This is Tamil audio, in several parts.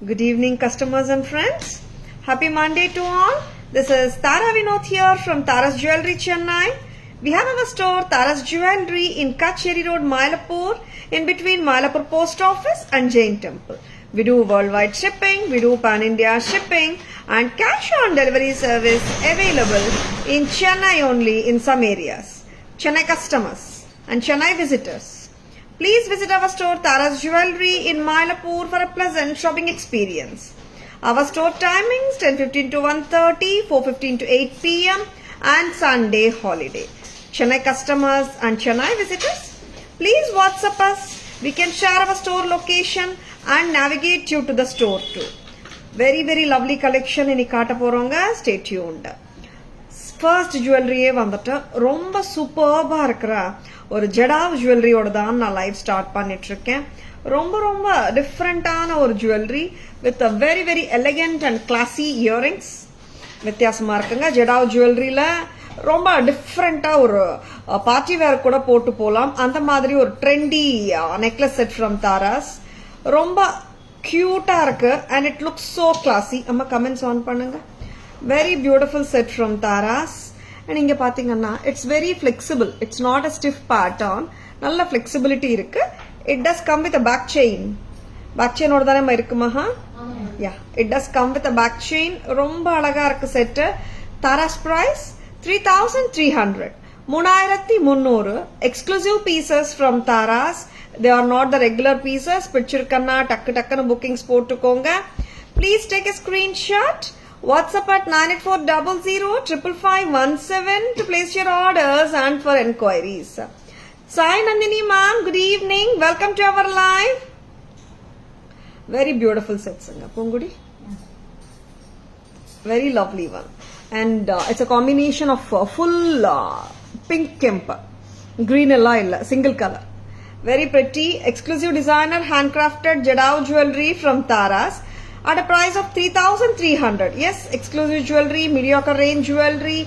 Good evening, customers and friends. Happy Monday to all. This is Tara Vinod here from Tara's Jewelry, Chennai. We have our store Tara's Jewelry in Kacheri Road, Mylapore, in between Mylapore Post Office and Jain Temple. We do worldwide shipping, we do pan-India shipping and cash on delivery service available in Chennai only in some areas. Chennai customers and Chennai visitors, please visit our store Tara's Jewelry in Mylapore for a pleasant shopping experience. Our store timings 10:15 to 1:30, 4:15 to 8 p.m. and Sunday holiday. Chennai customers and Chennai visitors, please WhatsApp us. We can share our store location and navigate you to the store too. Very lovely collection in காட்ட போறோங்க. Stay tuned. ஃபர்ஸ்ட் ஜுவல்லரியே வந்துட்டு ரொம்ப சூப்பர்பா இருக்கிற ஒரு ஜடாவ் ஜுவல்லரியோட தான் நான் லைவ் ஸ்டார்ட் பண்ணிட்டு இருக்கேன். ரொம்ப டிஃப்ரெண்டான ஒரு jewellery with a very elegant and classy earrings. வித்தியாசமா இருக்குங்க. ஜடாவ் ஜுவல்லரியில ரொம்ப டிஃப்ரெண்டா ஒரு பார்ட்டி வேர் கூட போட்டு போலாம். அந்த மாதிரி ஒரு trendy necklace set from Tara's. ரொம்ப கியூட்டா இருக்கு அண்ட் இட் லுக்ஸ் சோ கிளாசி. அம்மா கமெண்ட்ஸ் ஆன் பண்ணுங்க. Very beautiful set from Taras. And inga pathina, it's very flexible. It's not a stiff pattern. Nalla flexibility irukku. It does come with a back chain. Back chain odana irukuma ha? Yeah, it does come with a back chain. Romba alaga irukku set. Taras price 3300. 3300 exclusive pieces from Taras. They are not the regular pieces. Picture kanna takku bookings potukonga. Please take a screenshot. WhatsApp at 9840055517 to place your orders and for enquiries. Sai Nandini ma'am, good evening. Welcome to our live. Very beautiful set, Sanga Pungudi. Very lovely one. And it's a combination of full pink kemp, green illa, single color. Very pretty, exclusive designer handcrafted Jadav jewelry from Taras. At a price of 3300. Yes, exclusive jewelry, mediocre range jewelry,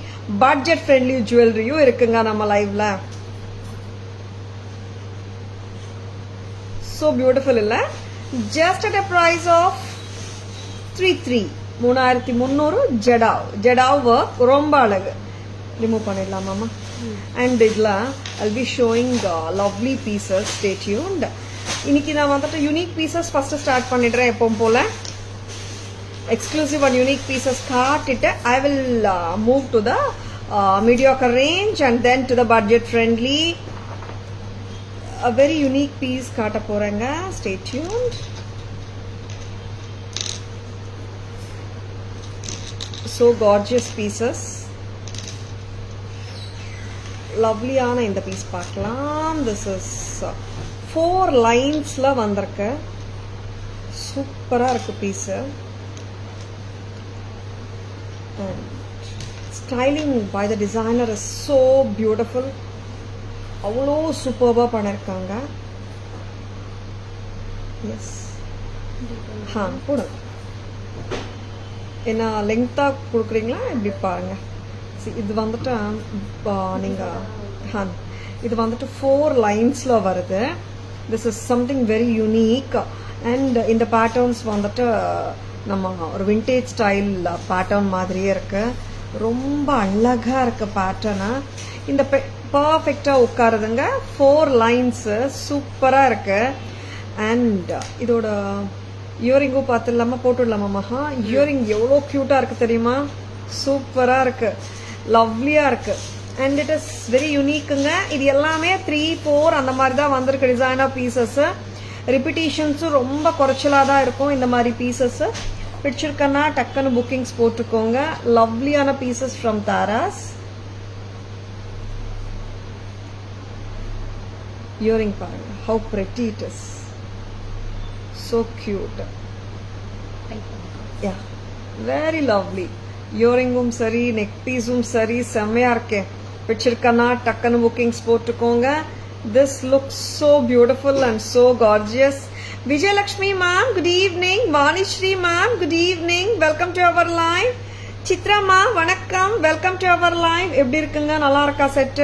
budget friendly jewelry irukanga nama live la. So beautiful illa. Just at a price of 3300 Jadav work romba alagu. Remove pannidala mama. And idla I'll be showing lovely pieces. Stay tuned. Iniki na vandata unique pieces first start pannidren eppom pola. Exclusive and unique pieces காட்டிட்டு I will move to the mediocre range and then to the budget friendly. A very unique piece காட்ட போறேங்க. Stay tuned. So gorgeous pieces. Lovely ஆன இந்த பீஸ் பார்க்கலாம். This is 4 linesல வந்திருக்கு. சூப்பரா இருக்கு piece. And styling by the designer is so beautiful. Avlo superba பண்ணிருக்காங்க. Yes. போடு. என்ன லெங்தா கொடுக்குறீங்களா இப்படி பாருங்க. இது வந்துட்டு நீங்க இது வந்துட்டு 4 linesல வருது. This is something very unique and in the patterns வந்துட்டு நம்ம ஒரு விண்டேஜ் ஸ்டைல் பேட்டர்ன் மாதிரியே இருக்கு. ரொம்ப அழகா இருக்கு பேட்டர்னா. இந்த பர்ஃபெக்டா உட்காருதுங்க. 4 லைன்ஸ் சூப்பரா இருக்கு. அண்ட் இதோட இயரிங்கும் பார்த்துடலாமா, போட்டுடலாமா மகா? இயரிங் எவ்வளோ கியூட்டா இருக்கு தெரியுமா? சூப்பரா இருக்கு, லவ்லியா இருக்கு. அண்ட் இட் இஸ் வெரி யூனிக்குங்க. இது எல்லாமே 3-4 அந்த மாதிரி தான் வந்திருக்கு டிசைனர் பீசஸ். ரிப்பிட்டேஷன்ஸும் ரொம்ப குறைச்சலா தான் இருக்கும் இந்த மாதிரி பீசஸ். பிடிச்சிருக்கன்னா டக்குன்னு புக்கிங்ஸ் போட்டுக்கோங்க. லவ்லியான பீசஸ் ஃப்ரம் தாராஸ். இயரிங் பாருங்க, how pretty it is. So cute. Yeah, very lovely. இயரிங்கும் சரி, நெக் பீஸும் சரி, செம்மையா இருக்கே. பிடிச்சிருக்கன்னா டக்குன்னு புக்கிங்ஸ் போட்டுக்கோங்க. This looks so beautiful and so gorgeous. Vijay Lakshmi ma'am, good evening. Vanishri ma'am, good evening. Welcome to our live. Chitra ma, vanakkam. Welcome to our live. எப்படி இருக்குங்க? நல்லா இருக்கா செட்?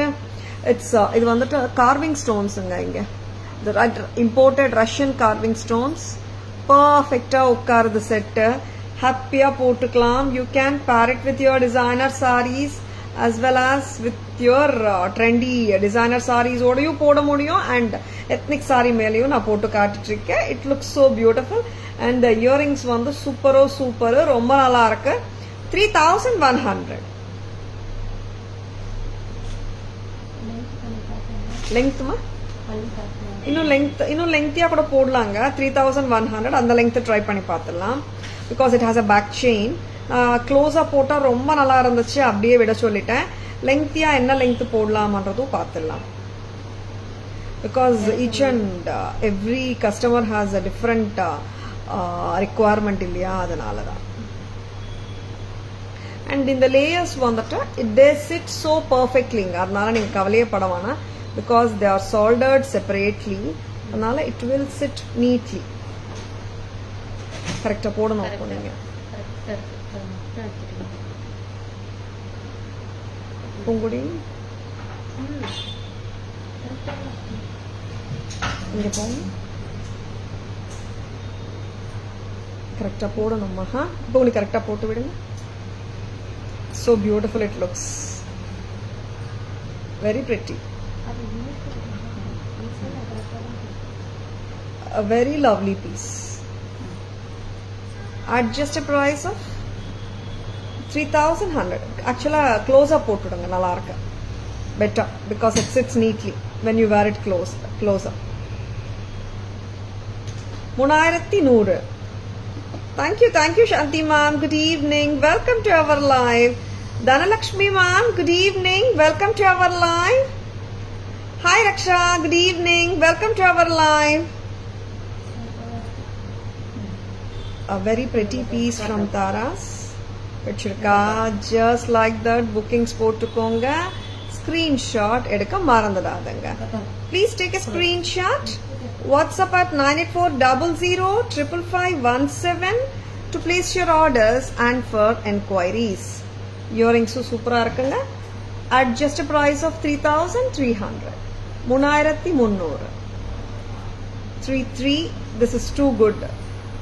It's இது வந்துட்டு carving stones ங்க இங்க. The imported Russian carving stones. பர்ஃபெக்டாக உட்காருது செட்டு. ஹாப்பியாக போட்டுக்கலாம். You can pair it with your designer sarees as well as with your trendy designer sarees ஓடையும் போட முடியும். அண்ட் எத்னிக் சாரி மேலேயும் நான் போட்டு காட்டிட்டு இருக்கேன். It looks so beautiful. And earrings வந்து சூப்பரு, ரொம்ப நல்லா இருக்கு. 3100. லெங்க்மா இன்னும் லெங்க்தியா கூட போடலாங்க. 3100 அந்த லெங்க் ட்ரை பண்ணி பார்த்துடலாம். Because it has a back chain. க்ளோஸாக போட்டால் ரொம்ப நல்லா இருந்துச்சு, அப்படியே விட சொல்லிட்டேன். லெங்க்தியாக என்ன லெங்க் போடலாமன்றதும் பார்த்துடலாம். Because each and every customer has a different requirement இல்லையா, அதனால தான். அண்ட் இந்த லேயர்ஸ் வந்துட்டு தே சிட் ஸோ பர்ஃபெக்ட்லிங்க. அதனால நீங்கள் கவலையே பட வேணாம். Because they are soldered separately. அதனால இட் வில் சிட் நீட்லி. கரெக்டாக போடணும் அப்போ நீங்கள். பூங்குடி இங்கே போங்க. கரெக்டாக போடணும்மா. இப்போ உங்களுக்கு கரெக்டாக போட்டு விடுங்க. So beautiful it looks. Very pretty. A very lovely piece. At just a price of 3100. Actually, close up போட்டுடுங்க, நல்லா இருக்கு. Better because it sits neatly when you wear it close up. 3100. Thank you Shanti ma'am. Good evening. Welcome to our live. Dhanalakshmi ma'am, good evening. Welcome to our live. Hi Raksha, good evening. Welcome to our live. A very pretty piece from Taras. Pichirka, just like that. Bookings போட்டுக்கோங்க. Screenshot எடுக்க மறந்துடாதங்க. Please take a screenshot. WhatsApp at 9840055517 to place your orders and for enquiries. Earrings சூப்பரா இருக்குங்க. At just a price of 3300. 3300. 33. This is too good.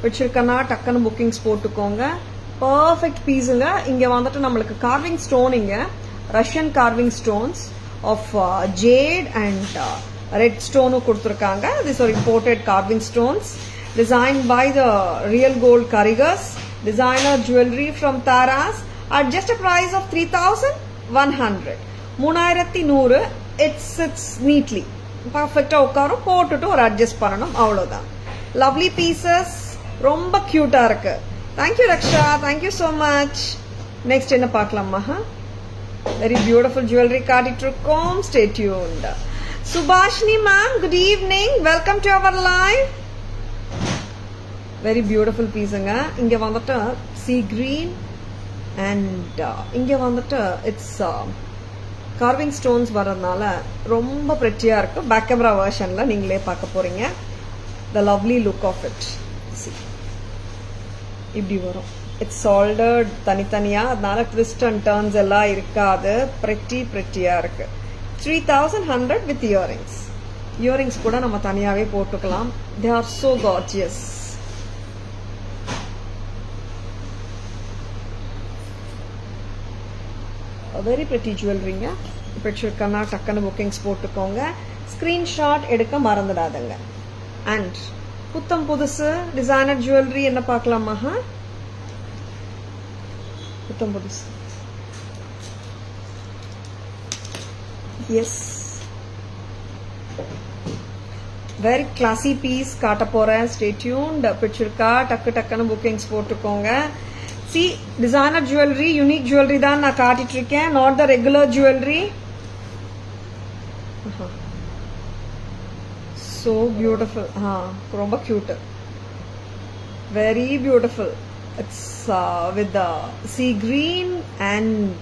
வச்சிருக்கனா டக்குன்னு புக்கிங்ஸ் போட்டுக்கோங்க. பர்ஃபெக்ட் பீஸுங்க. இங்கே வந்துட்டு நம்மளுக்கு கார்விங் ஸ்டோன், இங்கே Russian carving stones of jade and red ஸ்டோனும் கொடுத்துருக்காங்க. This are imported carving stones design by the real gold karigars. Designer jewellery from Taras at just a price of 3100. 3100. It's neatly பர்ஃபெக்டாக உட்காரும். போட்டுட்டு ஒரு அட்ஜஸ்ட் பண்ணணும், அவ்வளோதான். லவ்லி பீசஸ், ரொம்ப கியூட்டா இருக்கு. Thank you Raksha, thank you so much. Next என்ன பார்க்கலாமா? வெரி பியூட்டிஃபுல் ஜுவல்லரி காட்டிட்டு இருக்கோம். Stay tuned. Subhashini ma'am, good evening. Welcome to our live. Very beautiful பீஸுங்க. இங்க வந்துட்டு சீ கிரீன் அண்ட் இங்க வந்துட்டு இட்ஸ் கார்விங் ஸ்டோன்ஸ் வர்றதுனால ரொம்ப பிரெட்டியா இருக்கு. பேக் கேமரா வெர்ஷன்ல நீங்களே பார்க்க போறீங்க. The lovely look of it. See, இப்படி வரும். இட்ஸ் சால்டர்ட் தனித்தனியா, அதனால ட்விஸ்ட் அண்ட் டர்ன்ஸ் எல்லாம் இருக்காது. பிரெட்டியா இருக்கு. 3100 with earrings. இயரிங்ஸ் கூட நம்ம தனியாவே போட்டுக்கலாம். They are so gorgeous. Very pretty ஜுவல்லரிங்க. பிடிச்சிருக்கனா டக்குன்னு புக்கிங்ஸ் போட்டுக்கோங்க. ஸ்கிரீன்ஷாட் எடுக்க மறந்துடாதுங்க. அண்ட் புத்தம் புதுசு டிசைனர் ஜுவல்லரி என்ன பார்க்கலாமா? புத்தம் புதுசு. எஸ், வெரி கிளாசி பீஸ் காட்ட போறேன். Stay tuned. பிடிச்சிருக்கா டக்குன்னு புக்கிங்ஸ் போட்டுக்கோங்க. C, designer jewellery, unique jewellery தான் நான் காட்டிட்டு இருக்கேன், not the regular jewellery. So beautiful. ரொம்ப cute. Very beautiful. It's with the sea green and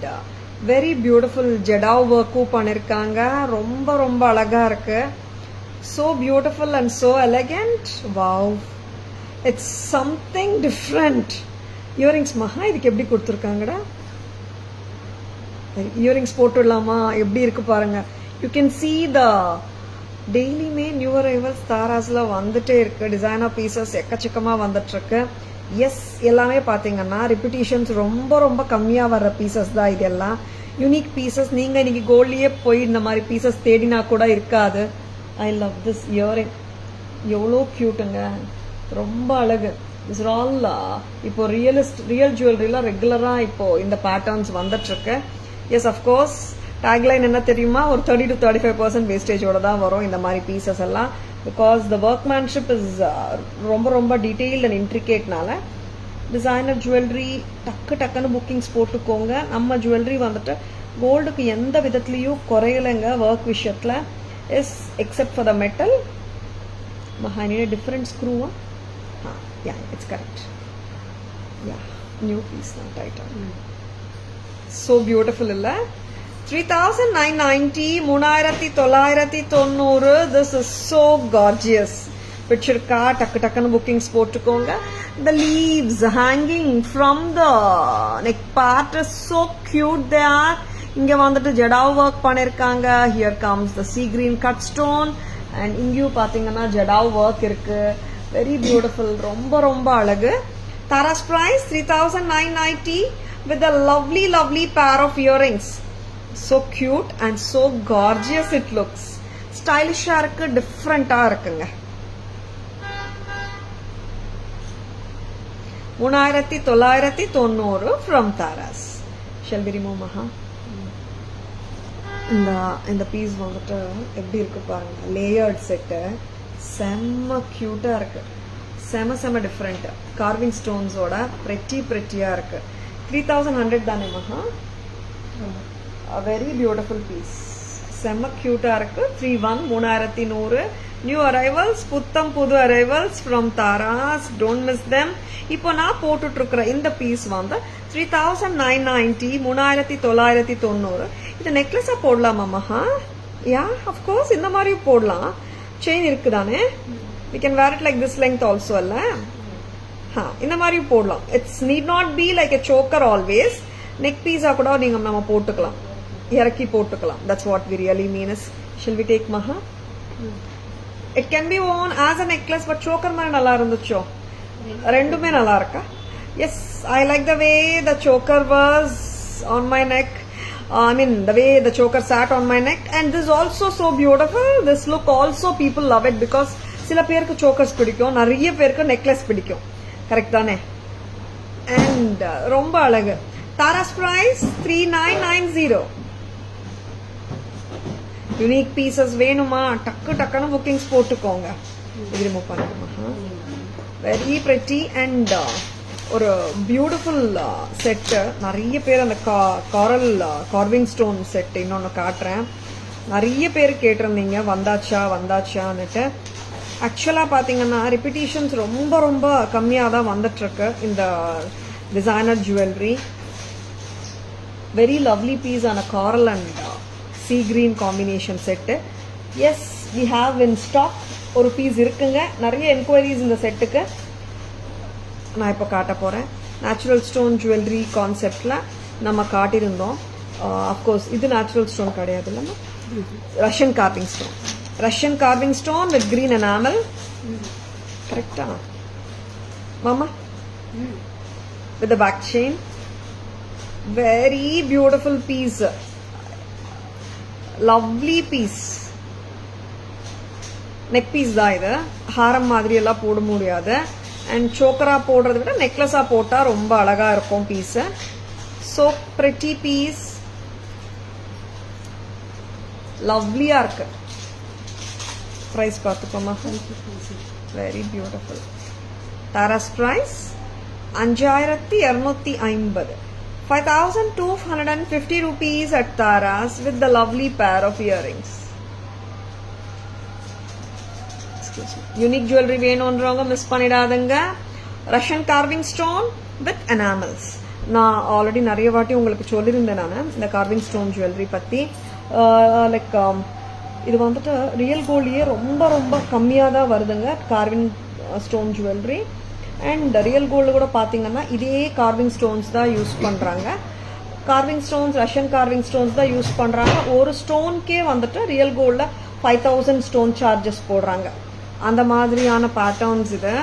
very beautiful jadao work பண்ணிருக்காங்க. ரொம்ப அழகா இருக்கு. So beautiful and so elegant. Wow. It's something different. Earrings மகா இதுக்கு எப்படி கொடுத்துருக்காங்கடா? Earrings போட்டுடலாமா? எப்படி இருக்கு பாருங்க. You can see the டெய்லியுமே நியூ அரைவல்ஸ் தாராஸில் வந்துட்டே இருக்கு. டிசைனர் பீசஸ் எக்கச்சக்கமாக வந்துட்டுருக்கு. எஸ், எல்லாமே பார்த்தீங்கன்னா ரிப்பிட்டேஷன்ஸ் ரொம்ப ரொம்ப கம்மியாக வர்ற பீசஸ் தான் இதெல்லாம். Unique pieces. நீங்கள் இன்னைக்கு கோல்ட்லேயே போய் இந்த மாதிரி பீசஸ் தேடினா கூட இருக்காது. I love this earring. எவ்வளோ க்யூட்டுங்க, ரொம்ப அழகு. திஸ் ஆல் இப்போ ரியல் ஜுவல்லரியில் ரெகுலராக இப்போ இந்த பேட்டர்ன்ஸ் வந்துட்டுருக்கு. எஸ், அஃப்கோர்ஸ் டேக்லைன் என்ன தெரியுமா, ஒரு 30 to 35% வேஸ்டேஜோட தான் வரும் இந்த மாதிரி பீசஸ் எல்லாம். பிகாஸ் த ஒர்க்மேன்ஷிப் இஸ் ரொம்ப ரொம்ப டீட்டெயில்ட் அண்ட் இன்ட்ரிகேட்னால டிசைனர் ஜுவல்லரி டக்குன்னு புக்கிங்ஸ் போட்டுக்கோங்க. நம்ம ஜுவல்லரி வந்துட்டு கோல்டுக்கு எந்த விதத்துலேயும் குறையலைங்க ஒர்க் விஷயத்தில். Yes, except for the metal. I need a different screw. Yeah, it's correct. Yeah, new piece now, tighter. So beautiful, illa. 3,990, 3,990. This is so gorgeous. Picture ka takkan bookings potukonga. The leaves hanging from the neck part is so cute. They are. Inga vandhattu jadao work panirukanga. Here comes the sea green cut stone. அண்ட் இங்கேயும் பார்த்தீங்கன்னா ஜடாவ் ஒர்க் இருக்கு. வெரி பியூட்டிஃபுல், ரொம்ப ரொம்ப அழகு. Taras price 3,990 with a lovely pair of earrings. So cute and so gorgeous it looks. ஸ்டைலிஷாக இருக்கு, டிஃப்ரெண்ட்டாக இருக்குங்க. 3,990 from Taras. Shall we remove Maha? இந்த பீஸ் வந்துட்டு எப்படி இருக்கு பாருங்க. லேயர்ட் செட்டு செம்ம க்யூட்டாக இருக்கு. செம டிஃப்ரெண்ட் கார்விங் ஸ்டோன்ஸோட ப்ரெட்டியா இருக்கு. 3,100 தானே மஹா? Very beautiful piece. செம்ம க்யூட்டாக இருக்கு. 3,100 நியூ அரைவல்ஸ், புத்தம் புது arrivals from Tara's. Don't miss them. இப்போ நான் போட்டுட்டு இருக்கிற இந்த பீஸ் வந்து 3,990, 3,990. இது நெக்லஸா போடலாமா மஹா? யா, அஃப்கோர்ஸ் இந்த மாதிரி போடலாம். செயின் இருக்குதானே, we can wear it like this length also அல்ல. இந்த மாதிரி போடலாம். It's need not be like a choker always. Neck பீஸா கூட நீங்க நம்ம போட்டுக்கலாம், இறக்கி போட்டுக்கலாம். That's what we really mean. Is shall we take Maha? It can be worn as a necklace, but choker மாதிரி நல்லா இருந்துச்சோ? ரெண்டுமே நல்லா இருக்கா? Yes, I like the way the choker was on my neck. I mean the way the choker sat on my neck, and this is also so beautiful. This look also people love it because சில பேருக்கு chokers பிடிக்கும், நிறைய பேருக்கு necklace பிடிக்கும். கரெக்ட் தானே? And ரொம்ப அழகு. தாராஸ் பிரைஸ் 3,990. யூனிக் பீசஸ் வேணுமா? டக்குன்னு புக்கிங்ஸ் போட்டுக்கோங்க. இது ரிமூவ் பண்ணுமா? வெரி பிரெட்டி அண்ட் ஒரு பியூட்டிஃபுல் செட்டு. நிறைய பேர் அந்த கார்விங் ஸ்டோன் செட் இன்னொன்று காட்டுறேன். நிறைய பேர் கேட்டிருந்தீங்க வந்தாச்சான்னுட்டு. ஆக்சுவலாக பார்த்தீங்கன்னா ரிப்பிட்டேஷன்ஸ் ரொம்ப ரொம்ப கம்மியாக தான் வந்துட்டுருக்கு இந்த designer jewellery. Very lovely piece ஆன coral and sea green combination set. Yes, we have in stock. ஒரு பீஸ் இருக்குங்க. நிறைய என்கொயரிஸ் இந்த செட்டுக்கு. நான் இப்போ காட்ட போகிறேன். நேச்சுரல் ஸ்டோன் ஜுவல்லரி கான்செப்டில் நம்ம காட்டியிருந்தோம். அஃப்கோர்ஸ் இது நேச்சுரல் ஸ்டோன் கிடையாது இல்லைம்மா, Russian carving stone with green enamel. கரெக்டா மாமா? With back chain. Very beautiful piece, lovely piece. Neck piece தான் இது. ஹாரம் மாதிரி எல்லாம் போட முடியாது. அண்ட் சோக்கரா போடுறத விட நெக்லஸா போட்டா ரொம்ப அழகா இருக்கும் பீஸ். சோ பிரிட்டி பீஸ், லவ்லியா இருக்கு. பிரைஸ் பார்த்துக்கோமா? Very beautiful. Taras price 5,250. 5,250 rupees at Taras with the lovely pair of earrings. Unique jewellery வேணும்ன்றவங்க மிஸ் பண்ணிடாதுங்க. Russian carving stone with enamels. நான் ஆல்ரெடி நிறைய வாட்டி உங்களுக்கு சொல்லியிருந்தேன் நான் இந்த கார்விங் ஸ்டோன் ஜுவல்லரி பற்றி. லைக் இது வந்துட்டு ரியல் கோல்ட்லேயே ரொம்ப ரொம்ப கம்மியாக தான் வருதுங்க carving stone jewellery. And real gold கூட பார்த்தீங்கன்னா இதே கார்விங் ஸ்டோன்ஸ் தான் யூஸ் பண்ணுறாங்க. Carving stones, Russian carving stones தான் யூஸ் பண்ணுறாங்க. ஒரு ஸ்டோனுக்கே வந்துட்டு ரியல் கோல்டில் 5000 ஸ்டோன் சார்ஜஸ் போடுறாங்க. அந்த மாதிரியான பேட்டர்ன்ஸ் இது.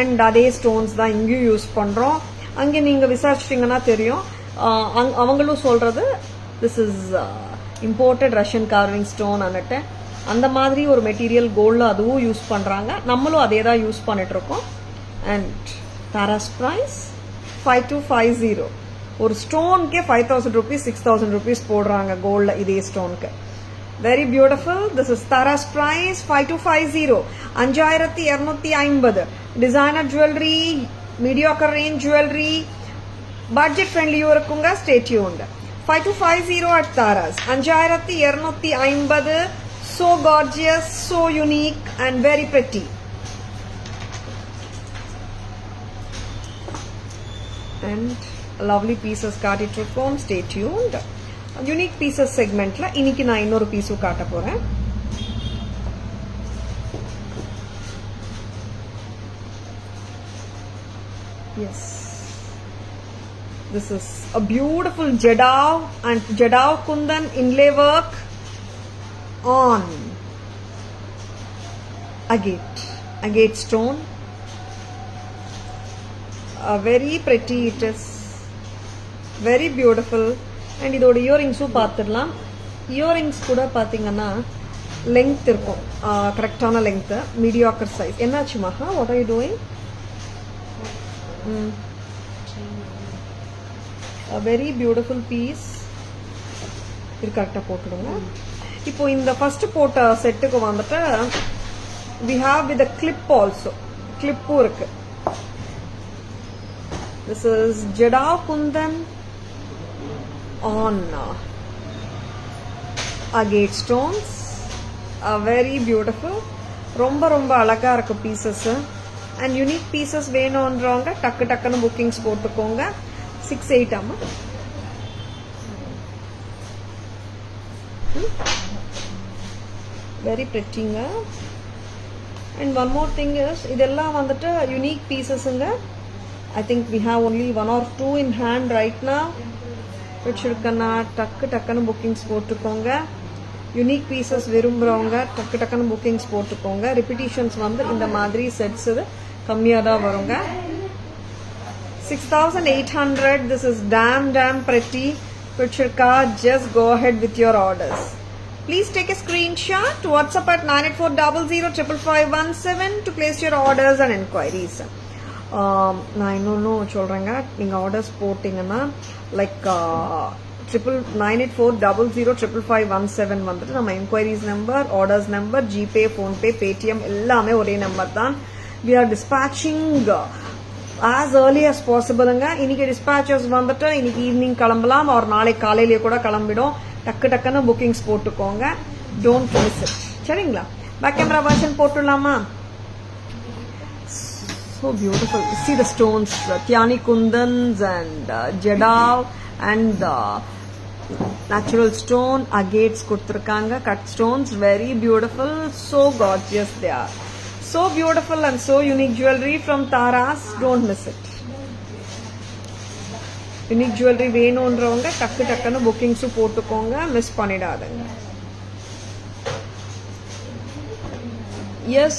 அண்ட் அதே ஸ்டோன்ஸ் தான் இங்கேயும் யூஸ் பண்ணுறோம். அங்கே நீங்கள் விசாரிச்சிட்டிங்கன்னா தெரியும். அவங்களும் சொல்கிறது this is imported Russian carving stone அன்னுட்டு. அந்த மாதிரி ஒரு மெட்டீரியல் கோல்டில் அதுவும் யூஸ் பண்ணுறாங்க. நம்மளும் அதே தான் யூஸ் பண்ணிட்டுருக்கோம். And Tara's price 5250. ஒரு ஸ்டோனுக்கே 5000 rupees 6000 rupees போடுறாங்க கோல்டில் இதே ஸ்டோனுக்கு. Very beautiful. This is Taras price 5250. 5250. Designer jewellery, mediocre range jewellery, budget ஃப்ரெண்ட்லியும் இருக்குங்க. Stay tuned. 5250 at Taras. 5250. So gorgeous, so unique and very pretty. And lovely pieces காட்டிட்டுருக்கோம். Stay tuned. யூனிக் பீசஸ் செக்மெண்ட்ல இன்னைக்கு நான் இன்னொரு பீஸும் காட்ட போறேன். Yes, this is a beautiful Jadav and Jadav Kundan inlay work on agate stone. Very pretty it is, very beautiful. And இதோட இயரிங்ஸும் பார்த்துடலாம். இயரிங்ஸ் கூட பார்த்தீங்கன்னா லெங்த் இருக்கும், கரெக்டான லெங்த்து, மீடியாக்கர் சைஸ். என்னாச்சு மகா, what are you doing? Very beautiful piece. இது கரெக்டாக போட்டுடுங்க. இப்போ இந்த ஃபர்ஸ்ட் போட்ட செட்டுக்கு வந்துட்டு we have with a clip also. கிளிப்பும் இருக்கு. This is Jadav Kundan on agate stones. Very beautiful. ரொம்ப ரொம்ப அழகா இருக்கு பீசஸ். அண்ட் யூனிக் பீசஸ் வேணும்ன்றவங்க டக்குன்னு புக்கிங்ஸ் போட்டுக்கோங்க. 68 ஆமா. வெரி பிரிட்டிங்க. And one more thing is, இதெல்லாம் வந்துட்டு யூனிக் பீசஸுங்க. I think we have only 1 or 2 in hand right now. வச்சிருக்கேன்னா டக்குன்னு புக்கிங்ஸ் போட்டுக்கோங்க. யூனிக் பீசஸ் விரும்புகிறவங்க டக்குன்னு புக்கிங்ஸ் போட்டுக்கோங்க. ரிப்பீட்டிஷன்ஸ் வந்து இந்த மாதிரி செட்ஸ் இது கம்மியாக தான் வருங்க. 6800. This is damn pretty. வச்சிருக்கா, just go ahead with your orders. Please take a screenshot. WhatsApp at 9840055517 to place your orders and enquiries. நான் இன்னொன்று சொல்கிறேங்க. நீங்கள் ஆர்டர்ஸ் போட்டிங்கன்னா லைக் 9840055517 வந்துட்டு நம்ம enquiries number, orders number, GPay, PhonePe, Paytm எல்லாமே ஒரே நம்பர் தான். We are dispatching as early as possibleங்க. இன்னைக்கு டிஸ்பேச்சர்ஸ் வந்துட்டு இன்னைக்கு ஈவினிங் கிளம்பலாம், ஒரு நாளைக்கு காலையிலேயே கூட கிளம்பிடும். டக்குன்னு புக்கிங்ஸ் போட்டுக்கோங்க. Don't miss it. சரிங்களா? பேக் கேமரா வெர்ஷன் போட்டுடலாமா? So beautiful. See the stones, Tyani Kundans and Jadav and natural stone, agates kuduthirukanga, cut stones, very beautiful, so gorgeous they are. So beautiful and so unique jewelry from Taras. Don't miss it. Unique jewelry வேணும்ன்றவங்க டக்குன்னு புக்கிங்ஸ் போட்டுக்கோங்க. மிஸ் பண்ணிடாதீங்க. Yes.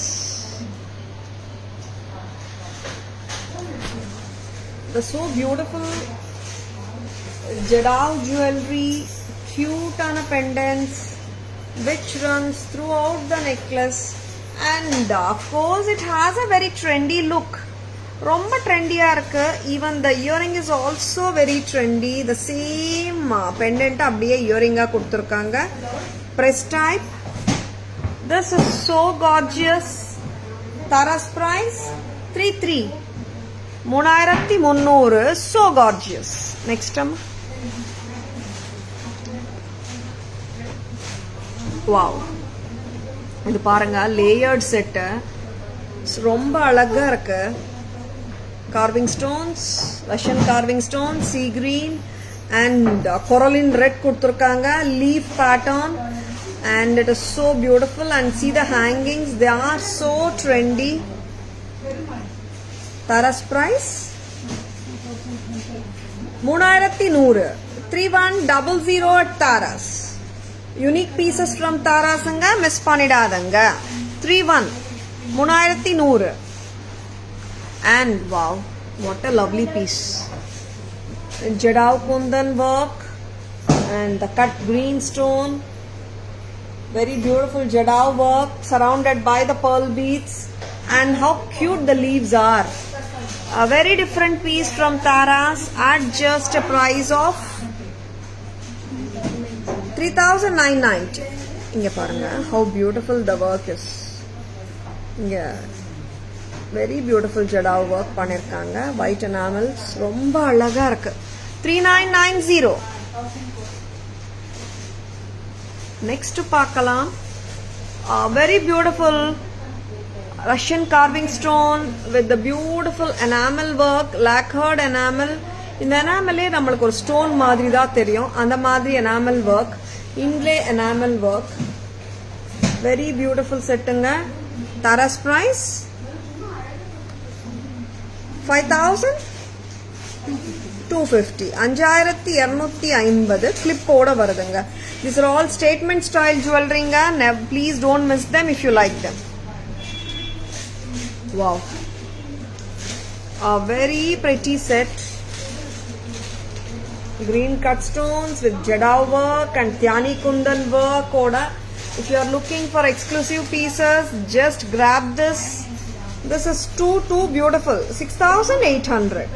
The so beautiful Jadav jewelry, cute on a pendants which runs throughout the necklace, and of course it has a very trendy look. ரொம்ப ட்ரெண்டியா இருக்கு. Even the earring is also very trendy. The same pendant அப்படியே இயரிங்கா கொடுத்துருக்காங்க. Press type. This is so gorgeous. Taras price 3300. So gorgeous. Next time. Wow. இது பாருங்க, லேயர்ட் செட் ரொம்ப அழகா இருக்கு. carving stones, Russian carving stones, sea green and coralline red கொடுத்திருக்காங்க. leaf pattern and it is so beautiful. And see the hangings, they are so trendy. Taras price 3100. 3100 at Taras. Unique pieces from தாராஸுங்க, மிஸ் பண்ணிடாதங்க. 3-1 3100. And wow, what a lovely piece. Jadao Kundan work and the cut green stone. Very beautiful Jadao work surrounded by the pearl beads. And how cute the leaves are. A very different piece from Taras at just a price of 3,990. Inga parunga how beautiful the work is. Inga very beautiful Jadao work பண்ணிருக்காங்க. White enamels ரொம்ப அழகா இருக்கு. 3990. Next பார்க்கலாம். Very beautiful Russian carving stone with the beautiful enamel work, lacquered enamel. இந்த enamelலே நம்மளுக்கு ஒரு ஸ்டோன் மாதிரி தான் தெரியும். அந்த மாதிரி enamel work, inlay enamel work. Very beautiful செட்டுங்க. Taras price 5,250. 5,250 clip-ஓட வருதுங்க. These are all statement style jewelryங்க. Please don't miss them if you like them. Wow, a very pretty set. Green cut stones with Jadao work and Thyani Kundan work. Oda. If you are looking for exclusive pieces, just grab this. This is too beautiful. 6,800.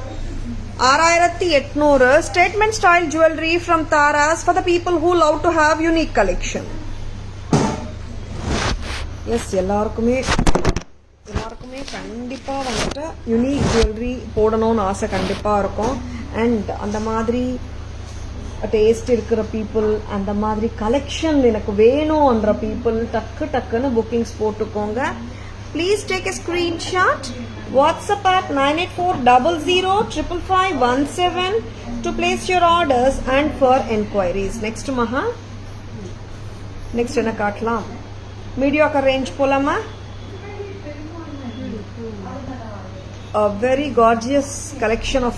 6,800 statement style jewelry from Taras for the people who love to have unique collection. Yes, எல்லாருக்குமே கண்டிப்பா வந்துட்டு யூனிக் ஜுவல்லரி போடணும்னு ஆசை கண்டிப்பா இருக்கும். அண்ட் அந்த மாதிரி டேஸ்ட் இருக்கிற பீப்புள், அந்த மாதிரி கலெக்ஷன் எனக்கு வேணும்ன்ற பீப்புள் டக்குன்னு புக்கிங்ஸ் போட்டுக்கோங்க. Please take a screenshot. WhatsApp at 9840055517 to place your orders and for enquiries. Next மகா, நெக்ஸ்ட் என்ன காட்டலாம்? மீடியாக்கர் ரேஞ்ச் போலாமா? A very gorgeous collection of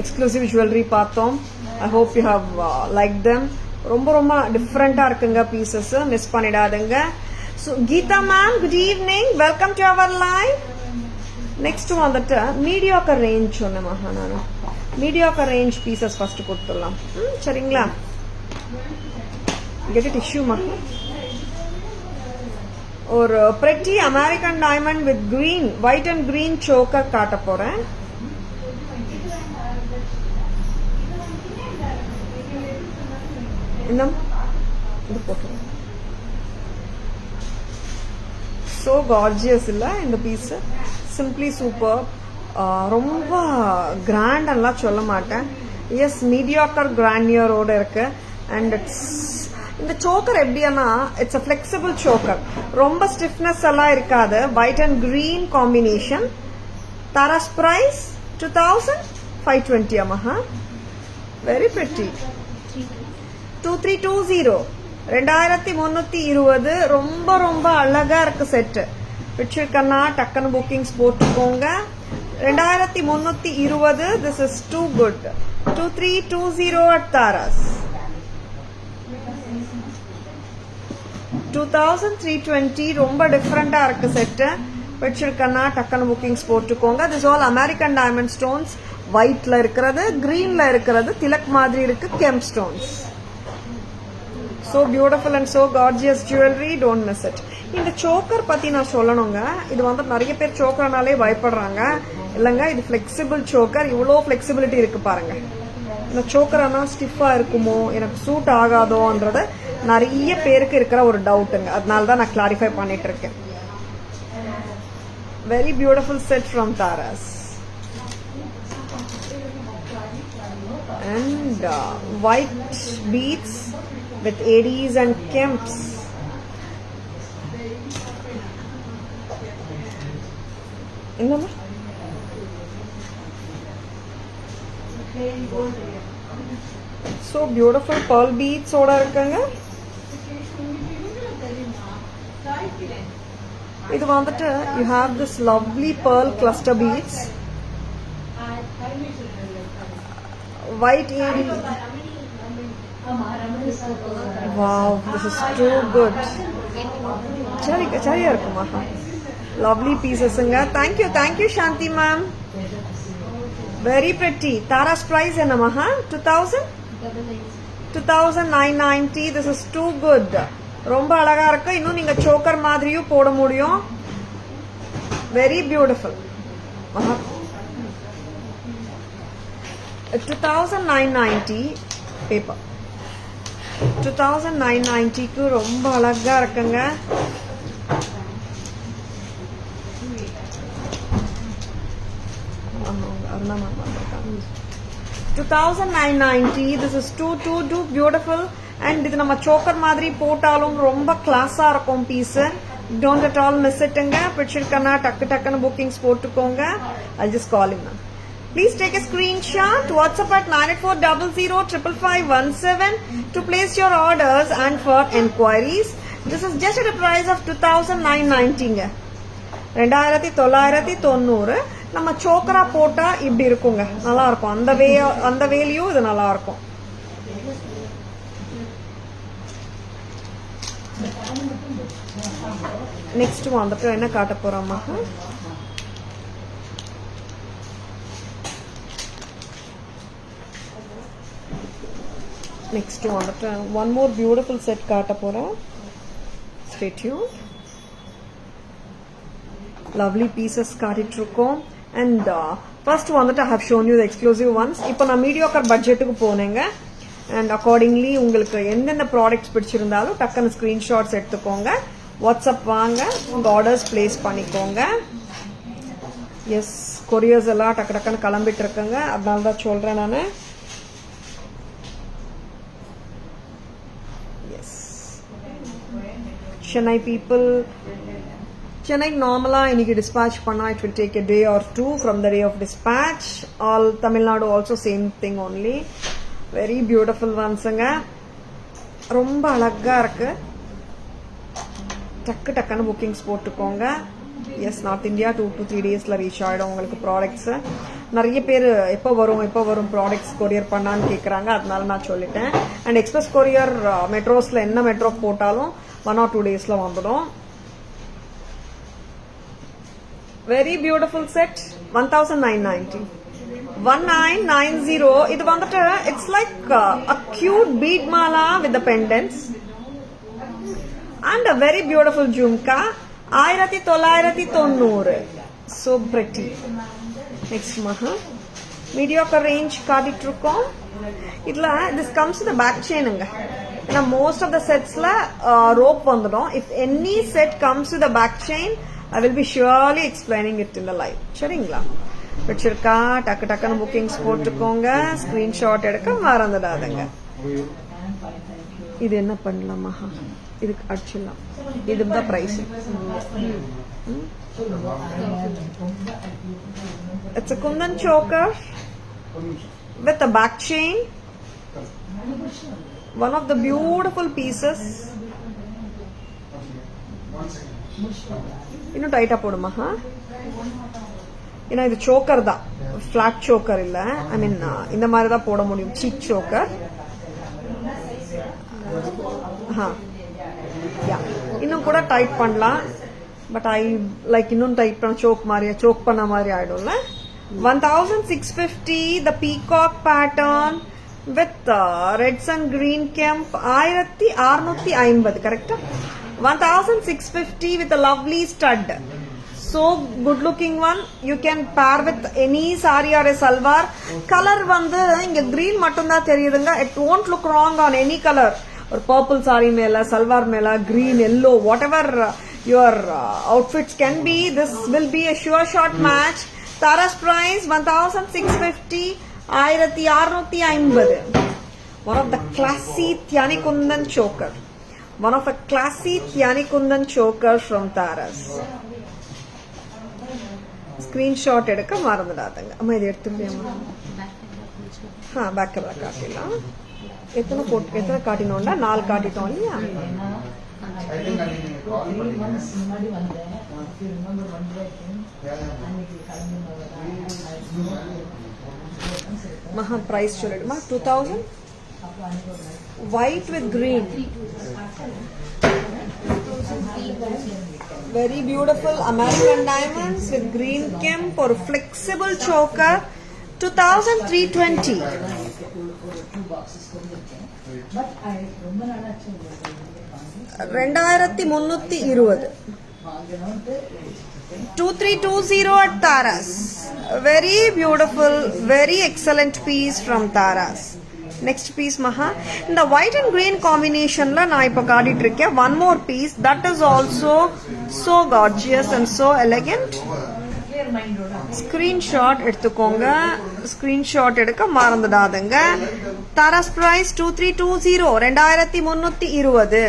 exclusive jewelry பார்த்தோம். I hope you have liked them. ரொம்ப டிஃப்ரெண்டா இருக்குங்க பீசஸ், மிஸ் பண்ணிடாதுங்க. So Geeta ma'am, good evening, welcome to our live. Next வந்துட்டு மீடியாக்கர் ரேஞ்ச் சொன்னேன் நான். மீடியாக்கர் ரேஞ்ச் பீசஸ் ஃபர்ஸ்ட் கொடுத்துடலாம். சரிங்களா? get a tissue மகா. ஒரு pretty American diamond with green, white and green choker காட்ட போறேன். இது போட்டு so gorgeous இல்ல இந்த பீஸ். simply super. ரொம்ப கிராண்ட் எல்லாம் சொல்ல மாட்டேன். எஸ், மீடியாக்கர் கிராண்டியரோட இருக்கு. அண்ட் இட்ஸ் இந்த சோக்கர் எப்படின்னா இட்ஸ் அ ஃபிளெக்சிபிள் சோக்கர். ரொம்ப ஸ்டிஃப்னஸ் எல்லாம் இருக்காது. White and green combination. Tara's price 2,520 அம்மா. Very pretty. 2320. 2320. ரொம்ப அழகா இருக்கு செட்டு. பிடிச்சிருக்கன்னா டக்குன்னு புக்கிங்ஸ் போட்டுக்கோங்க. 2320. This is too good. 2320 at Taras. 2,320. ரொம்ப டிஃப்ரெண்டா இருக்கு செட்டு. பிடிச்சிருக்கன்னா டக்குன்னு புக்கிங்ஸ் போட்டுக்கோங்க. This all American diamond stones. ஒயிட்ல இருக்கிறது, கிரீன்ல இருக்கிறது திலக் மாதிரி இருக்கு, kemp stones. So beautiful and so gorgeous jewelry, don't miss it. இந்த சோக்கர் பத்தி நான் சொல்லணுங்க. இது வந்து நிறைய பேர் சோக்கர்னாலே பயப்படுறாங்க. இல்லைங்க, இது ஃபிளெக்சிபிள் சோக்கர். இவ்வளோ ஃபிளெக்சிபிலிட்டி இருக்கு பாருங்க. இந்த சோக்கர் ஆனால் ஸ்டிஃபா இருக்குமோ, எனக்கு சூட் ஆகாதோன்றது நிறைய பேருக்கு இருக்கிற ஒரு டவுட்டுங்க. அதனால தான் நான் கிளாரிஃபை பண்ணிட்டு இருக்கேன். Very beautiful set from Tara's. And white beads with ADs and Kemps. என்னமா so beautiful pearl beads ஓட இருக்குங்க. இது வந்துட்டு you have this lovely pearl cluster beads, white AD. Wow, this is too good. சரியா இருக்குமா? Lovely pieces. Thank you Shanti ma'am. Very pretty. Tara's price enna 2000? 2990. This is too good. ரொம்ப அழகா இருக்கு. இன்னும் நீங்க choker மாதிரியும் போட முடியும். Very beautiful. 2990 paper. 2990 க்கு ரொம்ப அழகா இருக்குங்க. அருணா மேம் வந்திருக்காங்க. 2990. This is too beautiful. And இது நம்ம choker மாதிரி போட்டாலும் ரொம்ப கிளாஸா இருக்கும் piece. Don't at all miss it. பிடிச்சிருக்கனா டக்குன்னு bookings போட்டுக்கோங்க. I'll just call him now. Please take a screenshot. WhatsApp at 9840055517 to place your orders and for enquiries. This is just at a price of 2990. 2990. நம்ம சோக்கரா போட்டா இப்படி இருக்குங்க. நல்லா இருக்கும். அந்த வேலையும் இது நல்லா இருக்கும். நெக்ஸ்ட் வந்துட்டு என்ன காட்ட போறோமா? நெக்ஸ்ட் வந்துட்டு ஒன் மோர் பியூட்டிஃபுல் செட் காட்ட போறோம். Stay tuned. Lovely pieces காட்டிட்டு இருக்கோம். And first வந்துட்டு I have shown you the exclusive ones. இப்போ நான் மீடியோக்கர் பட்ஜெட்டுக்கு போனேங்க. And accordingly உங்களுக்கு எந்தெந்த ப்ராடக்ட்ஸ் பிடிச்சிருந்தாலும் டக்குன்னு ஸ்கிரீன்ஷாட்ஸ் எடுத்துக்கோங்க. வாட்ஸ்அப் வாங்க, உங்க ஆர்டர்ஸ் பிளேஸ் பண்ணிக்கோங்க. எஸ், கொரியர்ஸ் எல்லாம் டக்குன்னு கிளம்பிட்டு இருக்குங்க. அதனால தான் சொல்றேன் நான். எஸ், சென்னை பீப்புள், சென்னை நார்மலா இன்னைக்கு டிஸ்பேச் பண்ணா it will take a day or two from the day of dispatch. All Tamil Nadu also same thing only. Very beautiful onesங்க. ரொம்ப அழகா இருக்கு. டக்குன்னு புக்கிங்ஸ் போட்டுக்கோங்க. எஸ், நார்த் இந்தியா 2 to 3 daysல ரீச் ஆயிடும் உங்களுக்கு ப்ராடக்ட்ஸ். நிறைய பேர் எப்போ வரும் ப்ராடக்ட்ஸ் கொரியர் பண்ணான்னு கேட்குறாங்க. அதனால நான் சொல்லிட்டேன். அண்ட் எக்ஸ்பிரஸ் கொரியர் மெட்ரோஸ்ல என்ன மெட்ரோ போட்டாலும் 1 or 2 daysல வந்துடும். Very beautiful set. 1990. 1990. இது வந்துட்டு it's like a cute bead mala with the pendants and a very beautiful jhumka. 1990. So pretty. Next maha mediocre range காட்டிட்டு இருக்கோம். இதுல this comes with the back chain ங்க. ஏன்னா most of the setsல rope வந்துடும். If any set comes with the back chain, I will be surely explaining it in the live. சரிங்களா? பிடிச்சிருக்கா? டக்குன்னு புக்கிங்ஸ் போட்டுக்கோங்க. ஸ்கிரீன்ஷாட் எடுக்க மறந்துடாதுங்க. இது என்ன பண்ணலாமா? இதுக்கு அடிச்சிடலாம். இதுதான் price. It's a kundan choker with a back chain. One of the beautiful pieces. இன்னும் டைட்டா போடுமா? ஏன்னா இது சோக்கர் தான், பிளாட் சோக்கர் இல்ல. ஐ மீன் இந்த மாதிரி தான் போட முடியும், சீக் சோக்கர். இன்னும் கூட டைட் பண்ணலாம். பட் ஐ லைக் இன்னும் டைட் பண்ண சோக் பண்ண மாதிரி ஆயிடும்ல. 1650. the peacock pattern with reds and green kemp. 1650 கரெக்டா? 1650 with a lovely stud. So good looking one. You can pair with any saree or a salwar. Color வந்து இங்க green மட்டும் தான் தெரியுதுங்க. It won't look wrong on any color. ஒரு purple saree மேல, salwar மேல, green, yellow, whatever your outfits can be, this will be a sure shot match. Tara's price 1650. 1650. One of the classy Thyani Kundan choker. One of a classy Thyani Kundan choker from Tara's. Screenshot எடுக்க மறந்துடாதங்க. அம்மா இது எடுத்துக்கலாமா? பேக்கப்ல காட்டிடலாம். எத்தனை காட்டினோம்னா 4 காட்டிட்டோம் இல்லையா? மகா price சொல்லிடுமா? 2000. white with green. Very beautiful American diamonds with green kemp or flexible choker. 2320. ரெண்டாயிரத்தி 2320 at Taras. Very beautiful, very excellent piece from Taras. Next piece Maha. In the white and green combination la na ipo kaadittu irukken. One more piece that is also so gorgeous and so elegant. Screenshot எடுத்துக்கோங்க. Screenshot எடுக்க மறந்துடாதீங்க. Taras price 2320 2320.